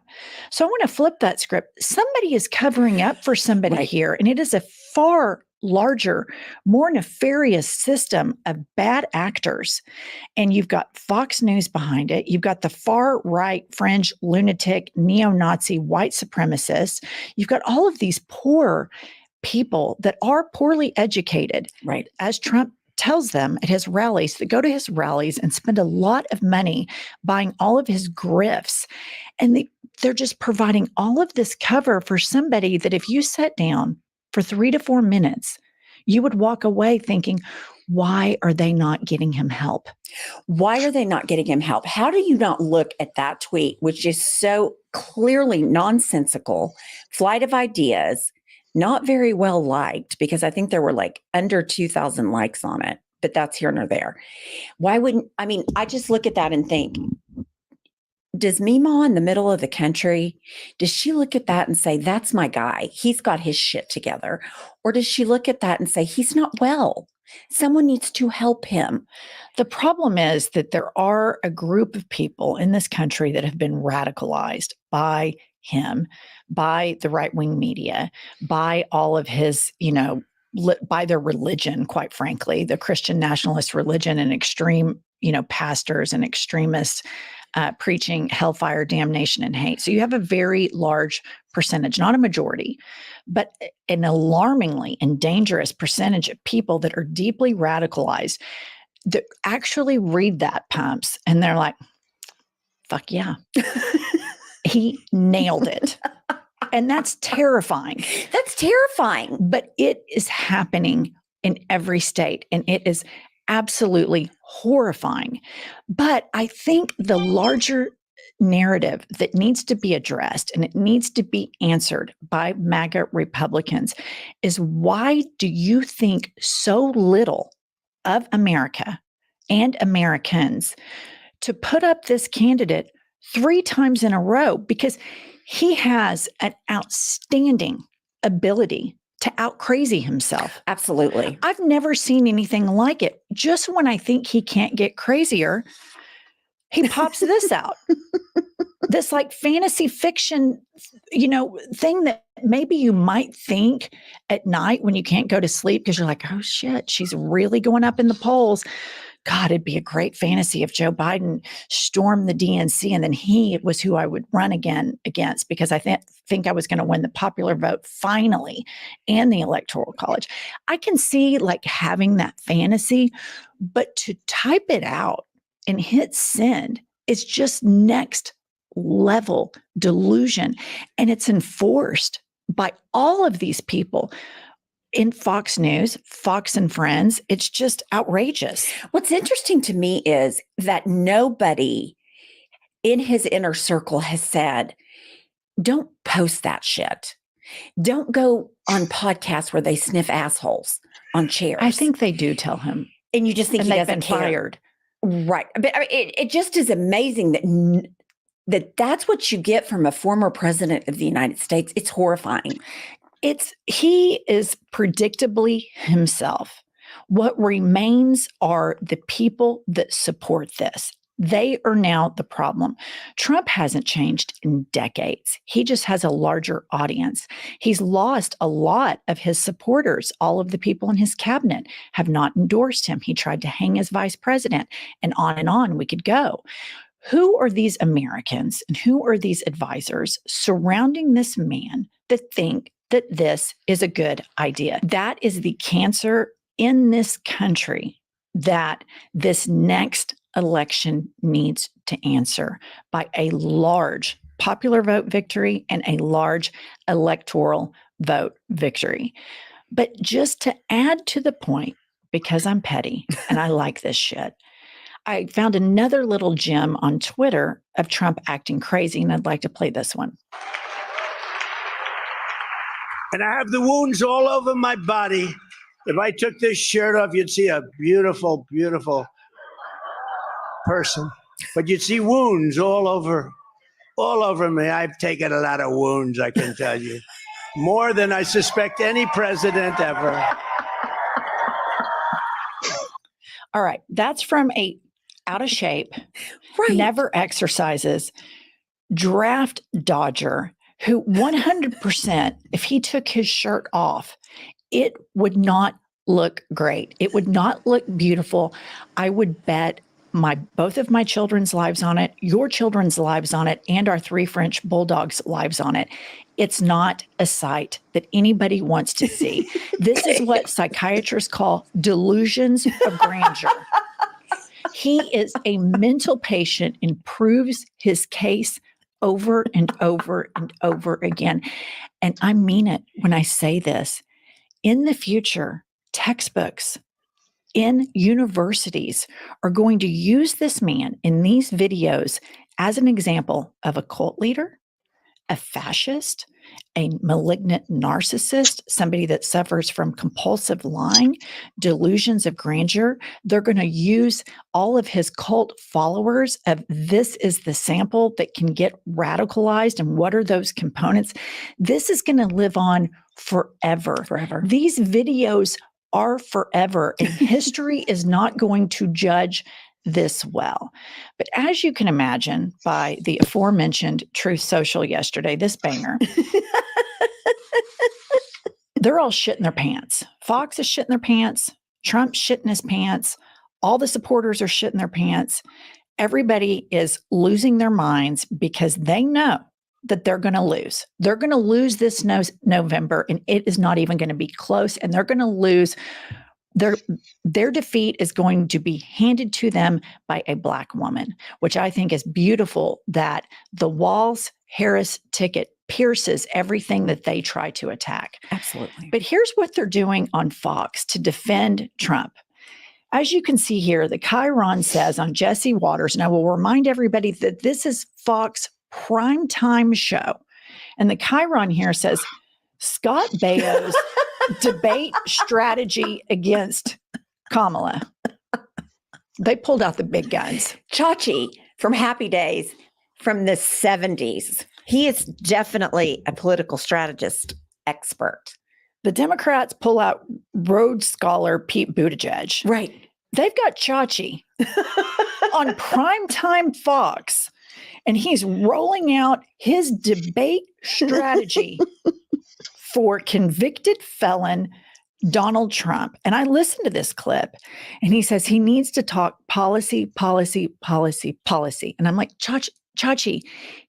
So I want to flip that script. Somebody is covering up for somebody here, and it is a far larger, more nefarious system of bad actors. And you've got Fox News behind it. You've got the far right, fringe, lunatic, neo-Nazi, white supremacists. You've got all of these poor people that are poorly educated, right? As Trump tells them at his rallies, that go to his rallies and spend a lot of money buying all of his grifts. And they're just providing all of this cover for somebody that if you sat down for 3 to 4 minutes, you would walk away thinking, why are they not getting him help? Why are they not getting him help? How do you not look at that tweet, which is so clearly nonsensical, flight of ideas, not very well liked, because I think there were like under 2,000 likes on it, but that's here nor there. Why wouldn't, I mean, I just look at that and think, does Mima in the middle of the country, does she look at that and say, that's my guy, he's got his shit together? Or does she look at that and say, he's not well, someone needs to help him? The problem is that there are a group of people in this country that have been radicalized by him, by the right-wing media, by all of his, by their religion, quite frankly, the Christian nationalist religion, and extreme, pastors and extremists preaching hellfire, damnation, and hate. So you have a very large percentage, not a majority, but an alarmingly and dangerous percentage of people that are deeply radicalized that actually read that, Pumps, and they're like, fuck yeah. He nailed it. And that's terrifying. That's terrifying. But it is happening in every state, and it is absolutely horrifying. But I think the larger narrative that needs to be addressed, and it needs to be answered by MAGA Republicans, is why do you think so little of America and Americans to put up this candidate 3 times in a row? Because he has an outstanding ability to out crazy himself. Absolutely. I've never seen anything like it. Just when I think he can't get crazier, he pops this out. This like fantasy fiction, thing that maybe you might think at night when you can't go to sleep because you're like, oh shit, she's really going up in the polls. God, it'd be a great fantasy if Joe Biden stormed the DNC and then he was who I would run against, because I think I was going to win the popular vote finally and the Electoral College. I can see like having that fantasy, but to type it out and hit send is just next level delusion. And it's enforced by all of these people in Fox News, Fox and Friends. It's just outrageous. What's interesting to me is that nobody in his inner circle has said, don't post that shit. Don't go on podcasts where they sniff assholes on chairs. I think they do tell him. And you just think he they've doesn't been care. Fired. Right. But I mean, it just is amazing that's what you get from a former president of the United States. It's horrifying. He is predictably himself. What remains are the people that support this. They are now the problem. Trump hasn't changed in decades. He just has a larger audience. He's lost a lot of his supporters. All of the people in his cabinet have not endorsed him. He tried to hang his vice president, and on we could go. Who are these Americans and who are these advisors surrounding this man that think that this is a good idea? That is the cancer in this country that this next election needs to answer by a large popular vote victory and a large electoral vote victory. But just to add to the point, because I'm petty and I like this shit, I found another little gem on Twitter of Trump acting crazy, and I'd like to play this one. And I have the wounds all over my body. If I took this shirt off, you'd see a beautiful, beautiful person. But you'd see wounds all over me. I've taken a lot of wounds, I can tell you. More than I suspect any president ever. All right. That's from a out of shape, right, never exercises, draft dodger who 100%, if he took his shirt off, it would not look great. It would not look beautiful. I would bet both of my children's lives on it, your children's lives on it, and our 3 French bulldogs' lives on it. It's not a sight that anybody wants to see. This is what psychiatrists call delusions of grandeur. He is a mental patient and proves his case over and over and over again. And I mean it when I say this. In the future, textbooks in universities are going to use this man in these videos as an example of a cult leader, a fascist, a malignant narcissist, somebody that suffers from compulsive lying, delusions of grandeur. They're going to use all of his cult followers of this is the sample that can get radicalized and what are those components. This is going to live on forever. Forever. These videos are forever, and history is not going to judge this well. But as you can imagine by the aforementioned Truth Social yesterday, this banger, they're all shitting their pants. Fox is shitting their pants. Trump's shitting his pants. All the supporters are shitting their pants. Everybody is losing their minds because they know that they're going to lose. They're going to lose this November, and it is not even going to be close. And they're going to lose. Their defeat is going to be handed to them by a Black woman, which I think is beautiful that the Walz-Harris ticket pierces everything that they try to attack. Absolutely. But here's what they're doing on Fox to defend Trump. As you can see here, the Chiron says on Jesse Waters, and I will remind everybody that this is Fox primetime show. And the Chiron here says, Scott Baio's debate strategy against Kamala. They pulled out the big guns. Chachi from Happy Days from the 70s. He is definitely a political strategist expert. The Democrats pull out Rhodes Scholar Pete Buttigieg. Right. They've got Chachi on primetime Fox, and he's rolling out his debate strategy for convicted felon Donald Trump. And I listened to this clip, and he says he needs to talk policy. And I'm like, Chachi,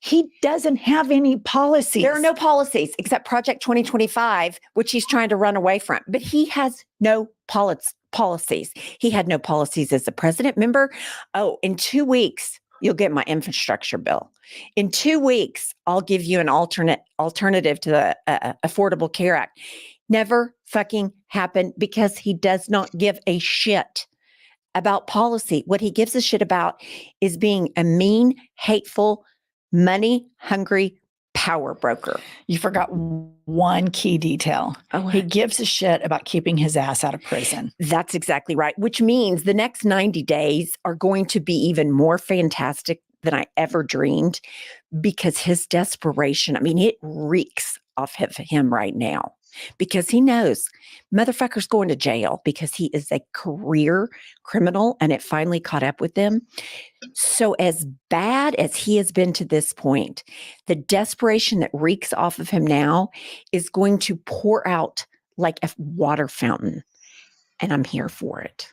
he doesn't have any policies. There are no policies except Project 2025, which he's trying to run away from. But he has no policies. He had no policies as a president. Remember, in 2 weeks, you'll get my infrastructure bill. In 2 weeks, I'll give you an alternative to the Affordable Care Act. Never fucking happened because he does not give a shit about policy. What he gives a shit about is being a mean, hateful, money-hungry power broker. You forgot one key detail. He gives a shit about keeping his ass out of prison. That's exactly right, which means the next 90 days are going to be even more fantastic than I ever dreamed because his desperation, I mean, it reeks off of him right now. Because he knows motherfucker's going to jail because he is a career criminal and it finally caught up with them. So as bad as he has been to this point, the desperation that reeks off of him now is going to pour out like a water fountain. And I'm here for it.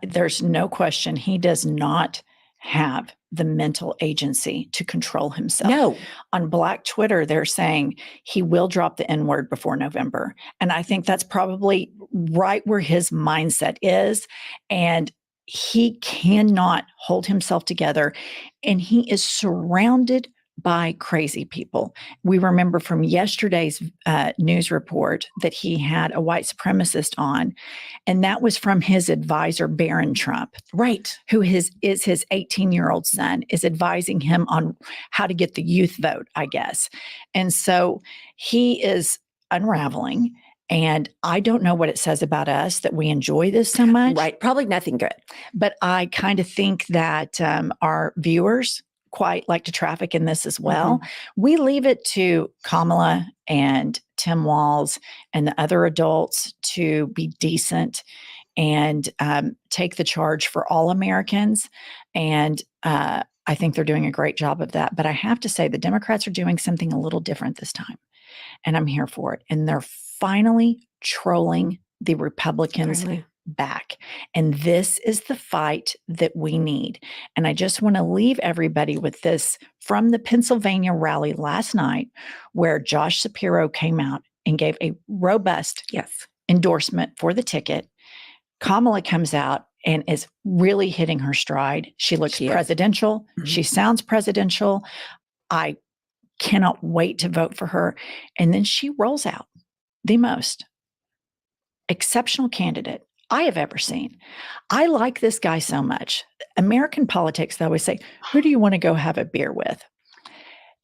There's no question he does not have the mental agency to control himself. No. On Black Twitter, they're saying he will drop the N-word before November. And I think that's probably right where his mindset is. And he cannot hold himself together. And he is surrounded by crazy people. We remember from yesterday's news report that he had a white supremacist on, and that was from his advisor, Barron Trump, right? Who is his 18-year-old son, is advising him on how to get the youth vote, I guess. And so he is unraveling. And I don't know what it says about us that we enjoy this so much. Right. Probably nothing good. But I kind of think that our viewers quite like to traffic in this as well. Mm-hmm. We leave it to Kamala and Tim Walz and the other adults to be decent and take the charge for all Americans. And I think they're doing a great job of that. But I have to say the Democrats are doing something a little different this time. And I'm here for it. And they're finally trolling the Republicans back. And this is the fight that we need. And I just want to leave everybody with this from the Pennsylvania rally last night, where Josh Shapiro came out and gave a robust endorsement for the ticket. Kamala comes out and is really hitting her stride. She looks presidential. She sounds presidential. I cannot wait to vote for her. And then she rolls out the most exceptional candidate I have ever seen. I like this guy so much. American politics, they always say, who do you want to go have a beer with?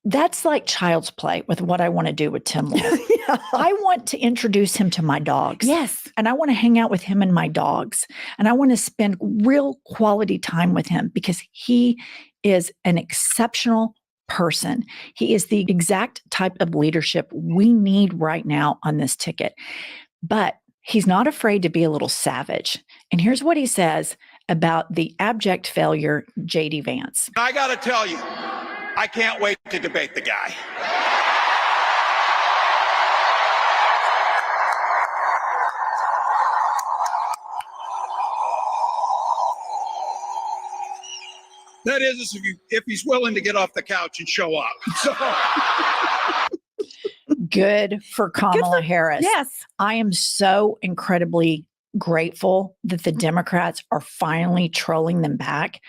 That's like child's play with what I want to do with Tim Walz. I want to introduce him to my dogs. Yes. And I want to hang out with him and my dogs. And I want to spend real quality time with him because he is an exceptional person. He is the exact type of leadership we need right now on this ticket. But he's not afraid to be a little savage. And here's what he says about the abject failure, J.D. Vance. I got to tell you, I can't wait to debate the guy. That is, if he's willing to get off the couch and show up. So. Good for Kamala Harris. Yes. I am so incredibly grateful that the Democrats are finally trolling them back.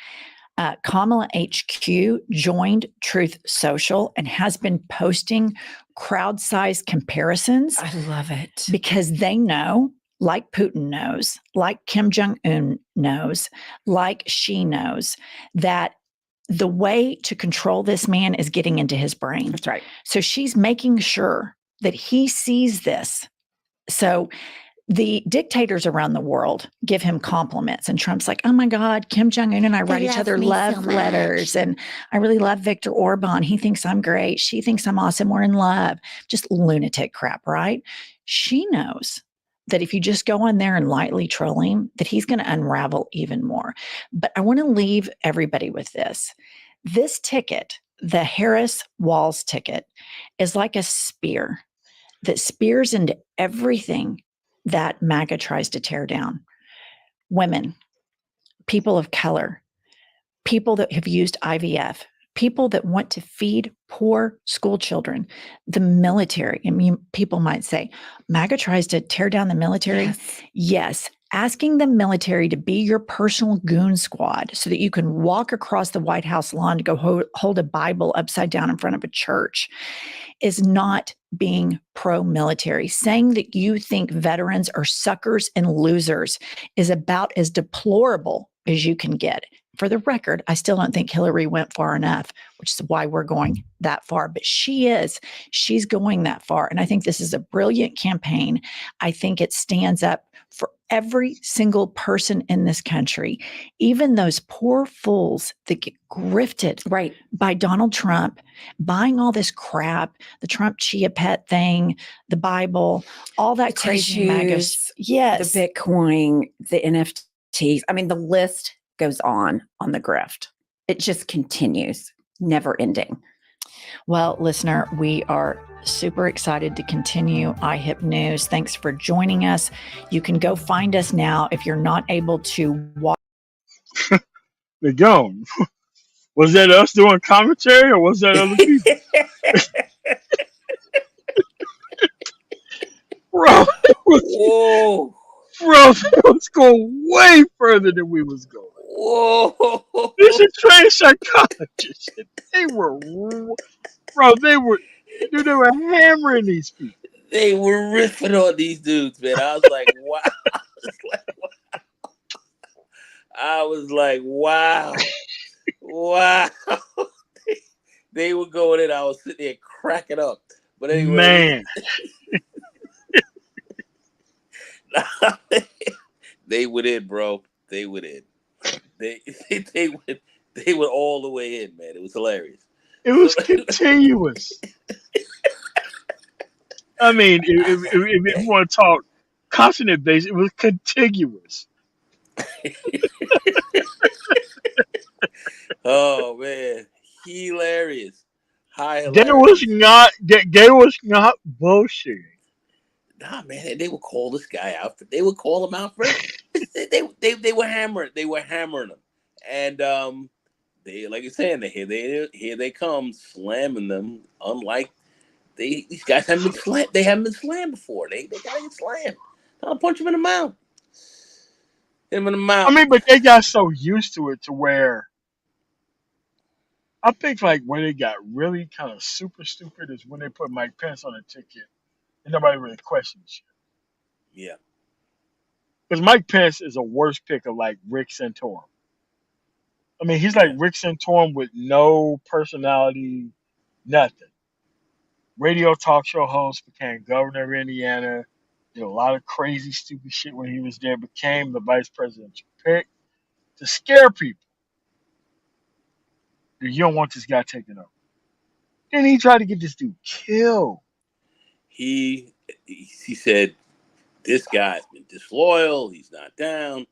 Kamala HQ joined Truth Social and has been posting crowd-sized comparisons. I love it. Because they know, like Putin knows, like Kim Jong-un knows, like Xi knows, that the way to control this man is getting into his brain. That's right. So she's making sure that he sees this. So the dictators around the world give him compliments, and Trump's like, oh my God, Kim Jong-un and I write each other love letters. And I really love Viktor Orban. He thinks I'm great. She thinks I'm awesome. We're in love. Just lunatic crap, right? She knows that if you just go on there and lightly troll him, that he's going to unravel even more. But I want to leave everybody with this. This ticket, the Harris-Walz ticket, is like a spear that spears into everything that MAGA tries to tear down. Women, people of color, people that have used IVF, people that want to feed poor school children, the military. I mean, people might say, MAGA tries to tear down the military. Yes. Asking the military to be your personal goon squad so that you can walk across the White House lawn to go hold a Bible upside down in front of a church is not being pro-military. Saying that you think veterans are suckers and losers is about as deplorable as you can get. For the record, I still don't think Hillary went far enough, which is why we're going that far. But she's going that far. And I think this is a brilliant campaign. I think it stands up for every single person in this country, even those poor fools that get grifted by Donald Trump, buying all this crap, the Trump Chia Pet thing, the Bible, all that crazy MAGA. Yes. The Bitcoin, the NFTs. I mean, the list goes on the grift. It just continues, never ending. Well, listener, we are super excited to continue iHip News. Thanks for joining us. You can go find us now if you're not able to watch. They're gone. Was that us doing commentary or was that other people? Bro, Whoa. Bro, it was going way further than we was going. Whoa. This is trained psychologists. They were hammering these people. They were riffing on these dudes, man. I was like, wow. I was like, wow. Wow. They were going in. I was sitting there cracking up. But anyway. Man. They went in, bro. They went in. They went all the way in, man. It was hilarious. It was continuous. I mean, if you want to talk consonant based, it was contiguous. Oh man, hilarious! Hilarious. They was not bullshitting. Nah, man, they would call this guy out. They would call him out for it. they were hammering them, and they, like you're saying, here they come slamming them. Unlike these guys haven't been slammed. They haven't been slammed before. They gotta get slammed. I'll punch him in the mouth. Hit him in the mouth. I mean, but they got so used to it to where I think like when they got really kind of super stupid is when they put Mike Pence on a ticket and nobody really questions shit. Yeah. Because Mike Pence is a worse pick of like Rick Santorum. I mean, he's like Rick Santorum with no personality, nothing. Radio talk show host, became governor of Indiana, did a lot of crazy, stupid shit when he was there, became the vice presidential pick to scare people. You don't want this guy taking over. Then he tried to get this dude killed. He said this guy's been disloyal. He's not down,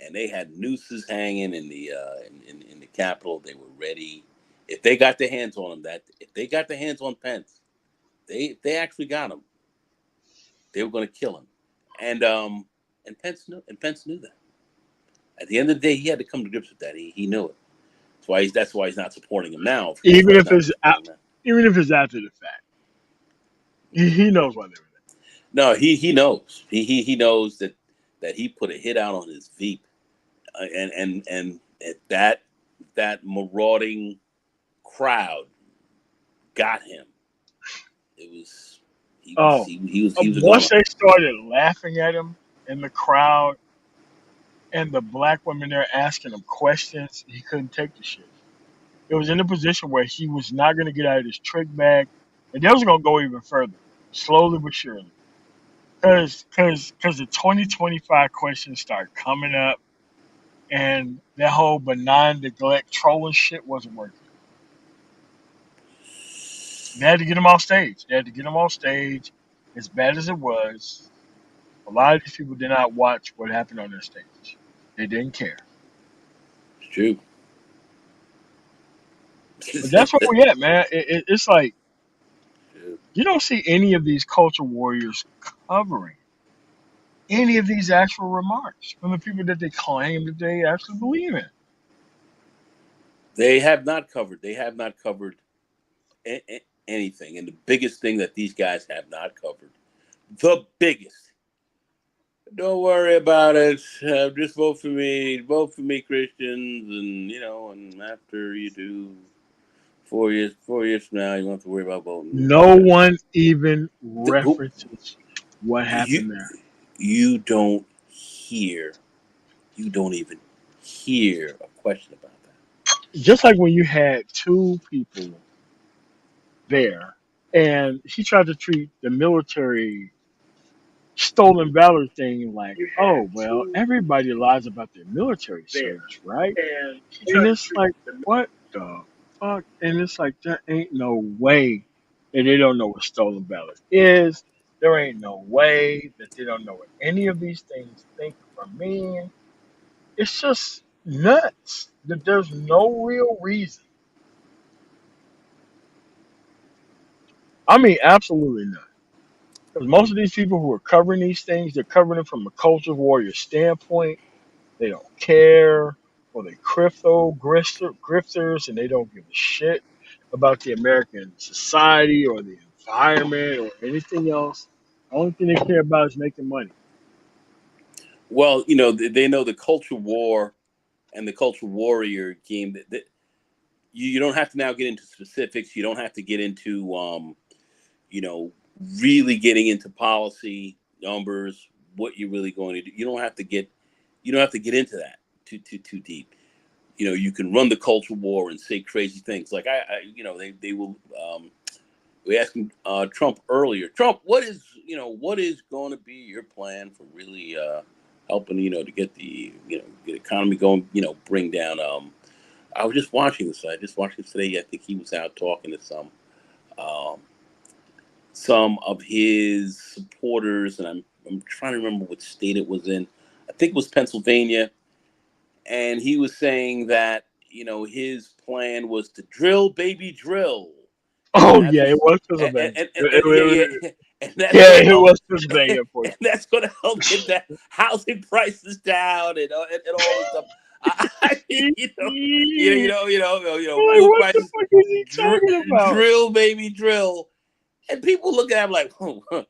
and they had nooses hanging in the in the Capitol. They were ready if they got their hands on him. If they got their hands on Pence, they actually got him. They were going to kill him, and Pence knew that. At the end of the day, he had to come to grips with that. He knew it. That's why he's not supporting him now. Even if it's after the fact, he knows why they were there. No, he knows. He knows that he put a hit out on his Veep, and that marauding crowd got him. It was he was once they started laughing at him in the crowd, and the black women there asking him questions, he couldn't take the shit. It was in a position where he was not going to get out of his trick bag, and they was going to go even further, slowly but surely. Because the 2025 questions start coming up, and that whole benign neglect trolling shit wasn't working. They had to get him off stage. As bad as it was, a lot of these people did not watch what happened on their stage. They didn't care. It's true. But that's where we at, man. It's like you don't see any of these culture warriors covering any of these actual remarks from the people that they claim that they actually believe in. They have not covered anything. And the biggest thing that these guys have not covered, the biggest. Don't worry about it. Just vote for me. Vote for me, Christians. And, and after you do 4 years from now, you don't have to worry about voting. No one even references what happened there. You don't even hear a question about that. Just like when you had two people there, and he tried to treat the military stolen valor thing like, oh, well, everybody lies about their military service, right? And it's like, what the fuck? And it's like, there ain't no way that they don't know what stolen valor is. There ain't no way that they don't know what any of these things think or mean. It's just nuts that there's no real reason. I mean, absolutely not. Because most of these people who are covering these things, they're covering them from a culture warrior standpoint. They don't care, or they grifters, and they don't give a shit about the American society or the environment or anything else. The only thing they care about is making money. Well, they know the culture war and the culture warrior game. That you don't have to now get into specifics. You don't have to get into really getting into policy numbers. What you're really going to do. You don't have to get into that too deep. You can run the culture war and say crazy things like they will. We asked Trump earlier. Trump, what is going to be your plan for really helping to get the get economy going? Bring down. I was just watching this. I just watched this today. I think he was out talking to some of his supporters, and I'm trying to remember what state it was in. I think it was Pennsylvania, and he was saying that his plan was to drill, baby, drill. Oh yeah, it was Pennsylvania. and that's Yeah, going to it help, was Pennsylvania for you. and that's going to help get that housing prices down and all this stuff. I mean, Like, food what the prices, fuck is he talking about? drill, baby, drill, and people look at him like, what?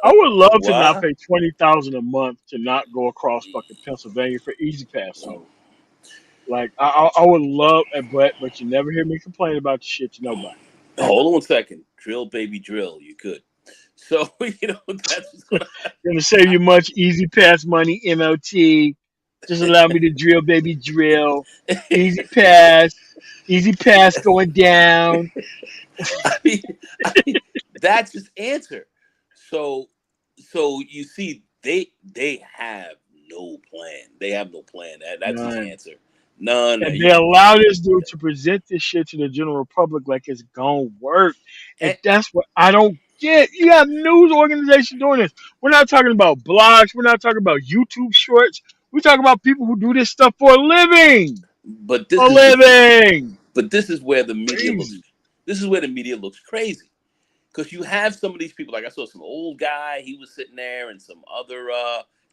I would love to not What? pay $20,000 a month to not go across fucking Pennsylvania for Easy Pass. So, like, I would love, but you never hear me complain about the shit to nobody. Hold on 1 second. Drill, baby, drill. You could. So, that's what's going to happen. Gonna save you much Easy Pass money, MLT. Just allow me to drill, baby, drill. Easy Pass going down. I mean, that's his answer. So, you see, they have no plan. They have no plan. That's his None. answer. None. And they allow this dude to present this shit to the general public like it's gonna work. And that's what I don't get. You have news organizations doing this. We're not talking about blogs. We're not talking about YouTube shorts. We're talking about people who do this stuff for a living. But A living. this is where the media looks. Crazy. This is where the media looks crazy. Because you have some of these people, like I saw some old guy, he was sitting there, and some other,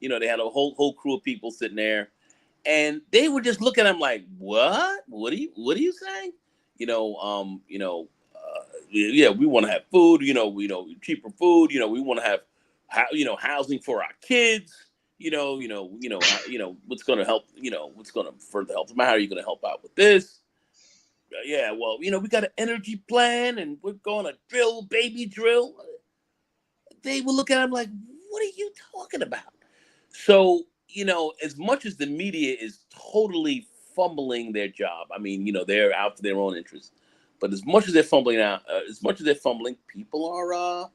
they had a whole crew of people sitting there, and they were just looking at him like, "What? What are you saying? Yeah, we want to have food. Cheaper food. We want to have, housing for our kids. What's going to help. What's going to further help them? How are you going to help out with this?" Yeah, well, we got an energy plan and we're going to drill, baby, drill. They will look at him like, what are you talking about? So, as much as the media is totally fumbling their job, I mean, they're out for their own interests. But as much as they're fumbling, people are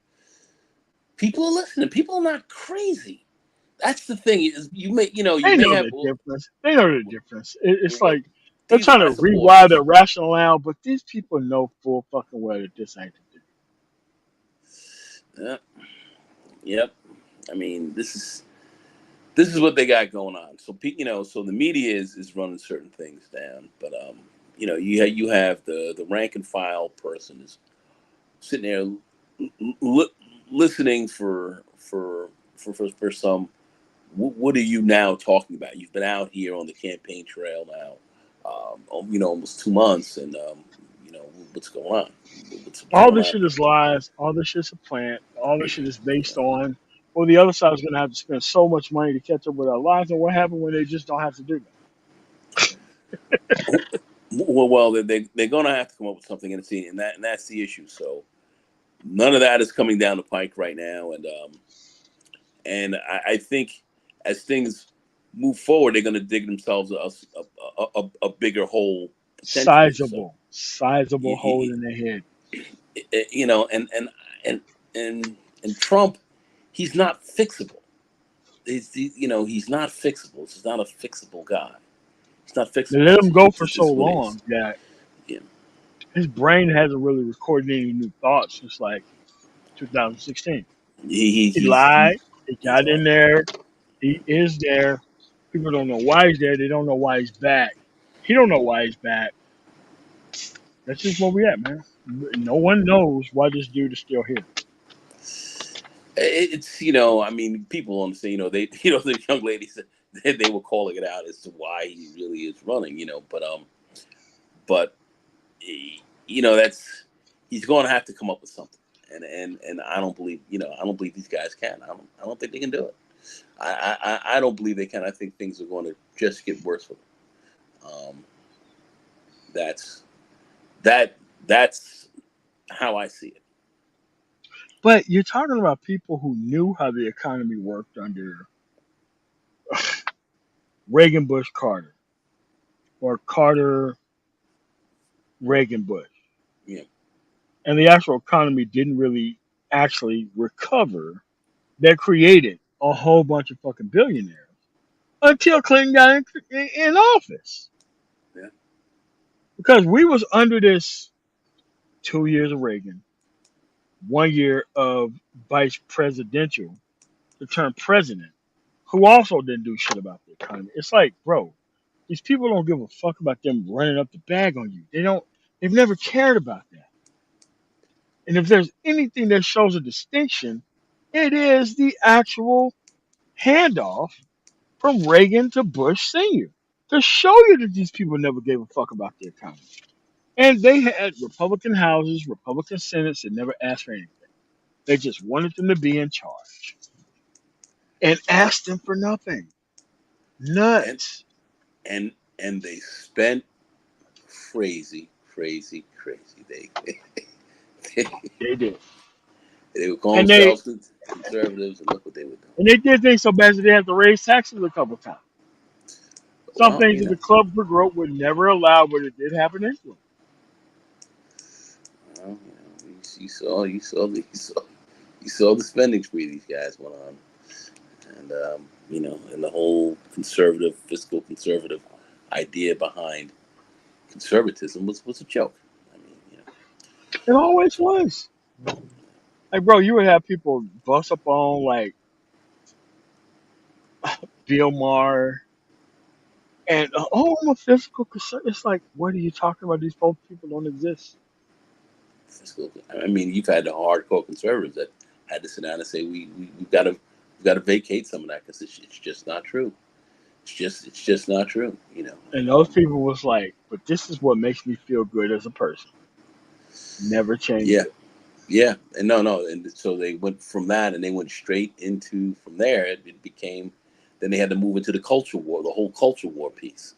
listening. People are not crazy. That's the thing. Is you may have the difference. They know the difference. It's like they're these are trying my to supporters. rewire their rationale, but these people know full fucking well that this ain't the Yeah. Yep. I mean, this is what they got going on. So so the media is running certain things down, but you have the rank and file person is sitting there listening for some. What are you now talking about? You've been out here on the campaign trail now, almost 2 months, and what's going on? What's All going this on? shit is lies. All this shit's a plant. All this shit is based on. Well, the other side is going to have to spend so much money to catch up with our lives. And what happened when they just don't have to do that? Well, they're going to have to come up with something, and that's the issue. So none of that is coming down the pike right now, and I think as things move forward, they're going to dig themselves a bigger hole potentially. So Sizable hole in their head. And Trump, he's not fixable. He's not fixable. This is not a fixable guy. He's not They fixable. let him go for This so is what he is. long that Yeah. his brain hasn't really recorded any new thoughts since like 2016. He lied. He got in there. He is there. People don't know why he's there. They don't know why he's back. He don't know why he's back. That's just where we at, man. No one knows why this dude is still here. It's I mean, people understand. The young ladies they were calling it out as to why he really is running. But that's he's going to have to come up with something. And I don't believe these guys can. I don't think they can do it. I don't believe they can. I think things are going to just get worse for them. That's how I see it. But you're talking about people who knew how the economy worked under Reagan, Bush, Carter, or Carter, Reagan, Bush. Yeah. And the actual economy didn't really actually recover. That created a whole bunch of fucking billionaires until Clinton got in office. Yeah. Because we was under this 2 years of Reagan, 1 year of vice presidential to turn president, who also didn't do shit about the economy. It's like, bro, these people don't give a fuck about them running up the bag on you. They've never cared about that. And if there's anything that shows a distinction, it is the actual handoff from Reagan to Bush Sr. to show you that these people never gave a fuck about the economy. And they had Republican houses, Republican Senates that never asked for anything. They just wanted them to be in charge and asked them for nothing. Nuts. And they spent crazy. They They did. they would call And they themselves conservatives, and look what they were doing. and they did things so bad that they had to raise taxes a couple times. Some Well, things that the Club for Growth would never allow, but it did happen anyway. Well, you saw the spending spree these guys went on, and and the whole fiscal conservative idea behind conservatism was a joke. I mean, It always was. Like, bro, you would have people bust up on like Bill Maher and I'm a fiscal conservative. It's like, what are you talking about? These both people don't exist. fiscal. I mean, you've had the hardcore conservatives that had to sit down and say we've got to vacate some of that because it's just not true. It's just not true. And those people was like, but this is what makes me feel good as a person. Never changed Yeah. it. Yeah, and no, and so they went from that, and they went straight into from there. It became, then they had to move into the culture war, the whole culture war piece.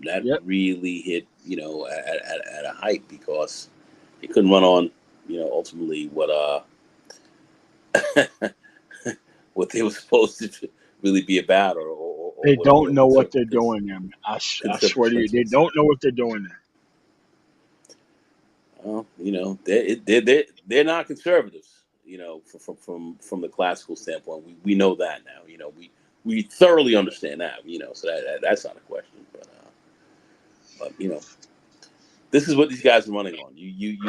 That really hit, at a height because they couldn't run on, ultimately what what they were supposed to really be about, or They what don't know what they're conservative doing there. I swear to you, they principles. don't know what they're doing there. Well, they're not conservatives, from the classical standpoint. We know that now. We thoroughly understand that. So that's not a question. But this is what these guys are running on. You've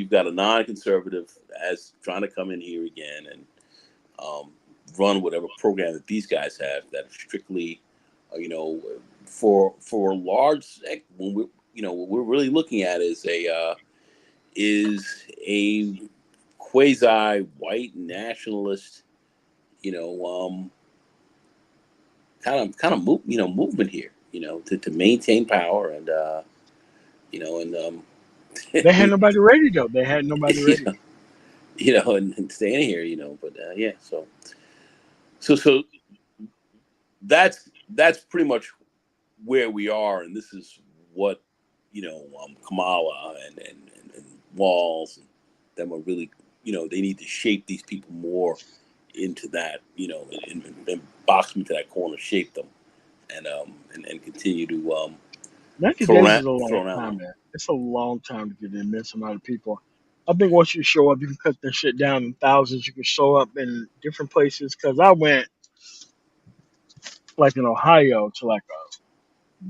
got a non-conservative as trying to come in here again and run whatever program that these guys have that are strictly, for a large when we. What we're really looking at is a quasi white nationalist, kind of movement here, to maintain power and They had nobody ready though. They had nobody ready. and staying here, but yeah, so that's pretty much where we are, and this is what Kamala and Walz and them are really, they need to shape these people more into that, and box them into that corner, shape them, and continue to 90 throw days around, is a long throw around. time, man. It's a long time to get an immense amount of people. I think once you show up, you can cut that shit down in thousands. You can show up in different places. Cause I went like in Ohio to like a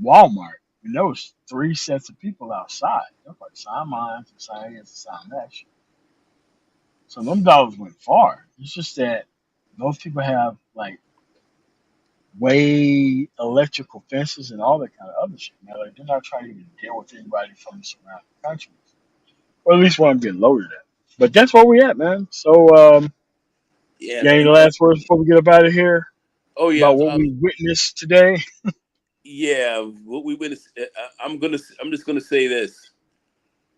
Walmart, and there was 3 sets of people outside. There was like sign mine, sign his, sign that shit. So them dollars went far. It's just that those people have like way electrical fences and all that kind of other shit. Man, like they're not trying to even deal with anybody from the surrounding countries, or at least where I'm getting loaded at. But that's where we at, man. So, Yeah, you got any and last words before we get up out of here oh yeah, about what we witnessed today? yeah. What we witnessed. I'm just gonna say this: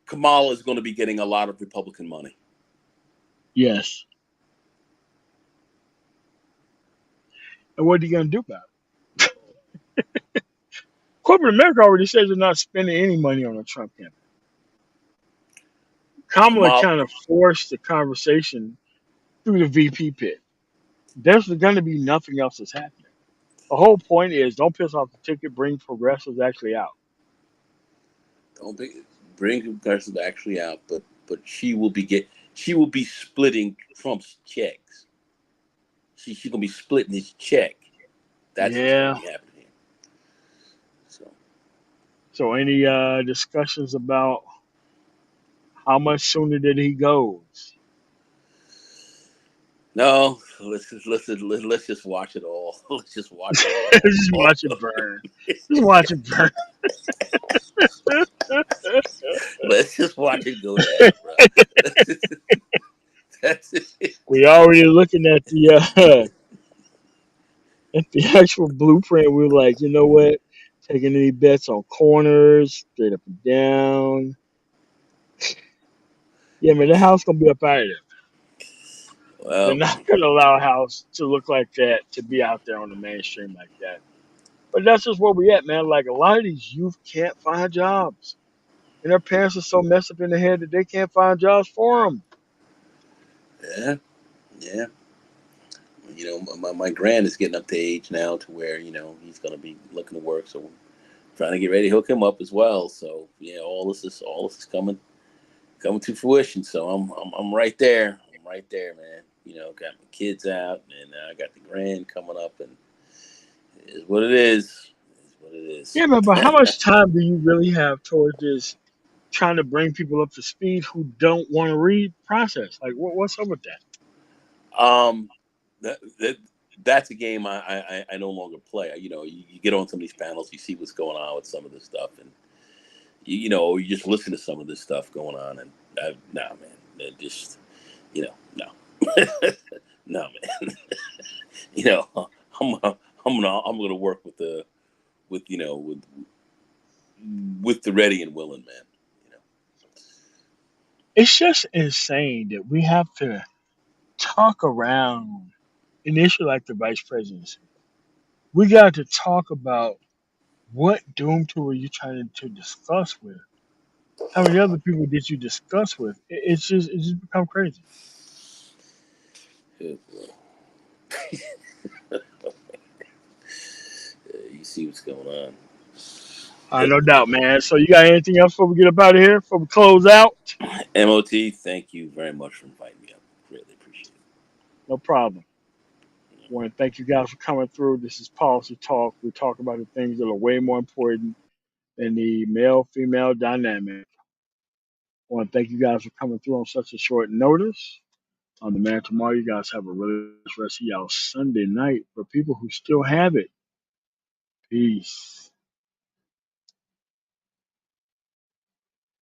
Kamala is going to be getting a lot of Republican money. Yes. And what are you gonna do about it? Corporate America already says they're not spending any money on the Trump campaign. Kamala Kamala, kind of forced the conversation through the VP pit. There's going to be nothing else that's happening. The whole point is don't piss off the ticket, bring progressives actually out. don't bring progressive actually out, but she will be splitting Trump's checks. She's gonna be splitting his check. That's what's Yeah. gonna be happening here. So any discussions about how much sooner did he goes? No, let's just watch it all. Let's just watch it all. Just watch it burn. Just watch it burn. Let's just watch it go to hell, bro. That's it. We already looking at the actual blueprint. We're like, you know what? Taking any bets on corners, straight up and down. Yeah, man, the house gonna be up out of there. They're Well, not gonna allow a house to look like that to be out there on the mainstream like that. But that's just where we at, man. Like a lot of these youth can't find jobs, and their parents are so messed up in the head that they can't find jobs for them. yeah, yeah. My grand is getting up to age now to where he's gonna be looking to work. So we're trying to get ready to hook him up as well. So yeah, all this is coming to fruition. So I'm right there. I'm right there, man. Got my kids out, and I got the grand coming up, and it is what it is. It is what Yeah, man. But how it is. much time do you really have towards this trying to bring people up to speed who don't want to read process? Like, what's up with that? um, that's a game I no longer play. You get on some of these panels, you see what's going on with some of this stuff, and you just listen to some of this stuff going on, and nah, man, just no, no, man. you know, I'm gonna work with the ready and willing, man. You know, It's just insane that we have to talk around an issue like the vice presidency. We got to talk about what doom tool are you trying to discuss with? How many other people did you discuss with? It's just become crazy. Good you see what's going on. No doubt, man. So you got anything else before we get up out of here? Before we close out? MOT, thank you very much for inviting me up. Greatly appreciate it. No problem. Want to thank you guys for coming through. This is Policy Talk. We talk about the things that are way more important than the male female dynamic. Want to thank you guys for coming through on such a short notice. On the man tomorrow, you guys have a really nice rest of y'all Sunday night. For people who still have it, peace.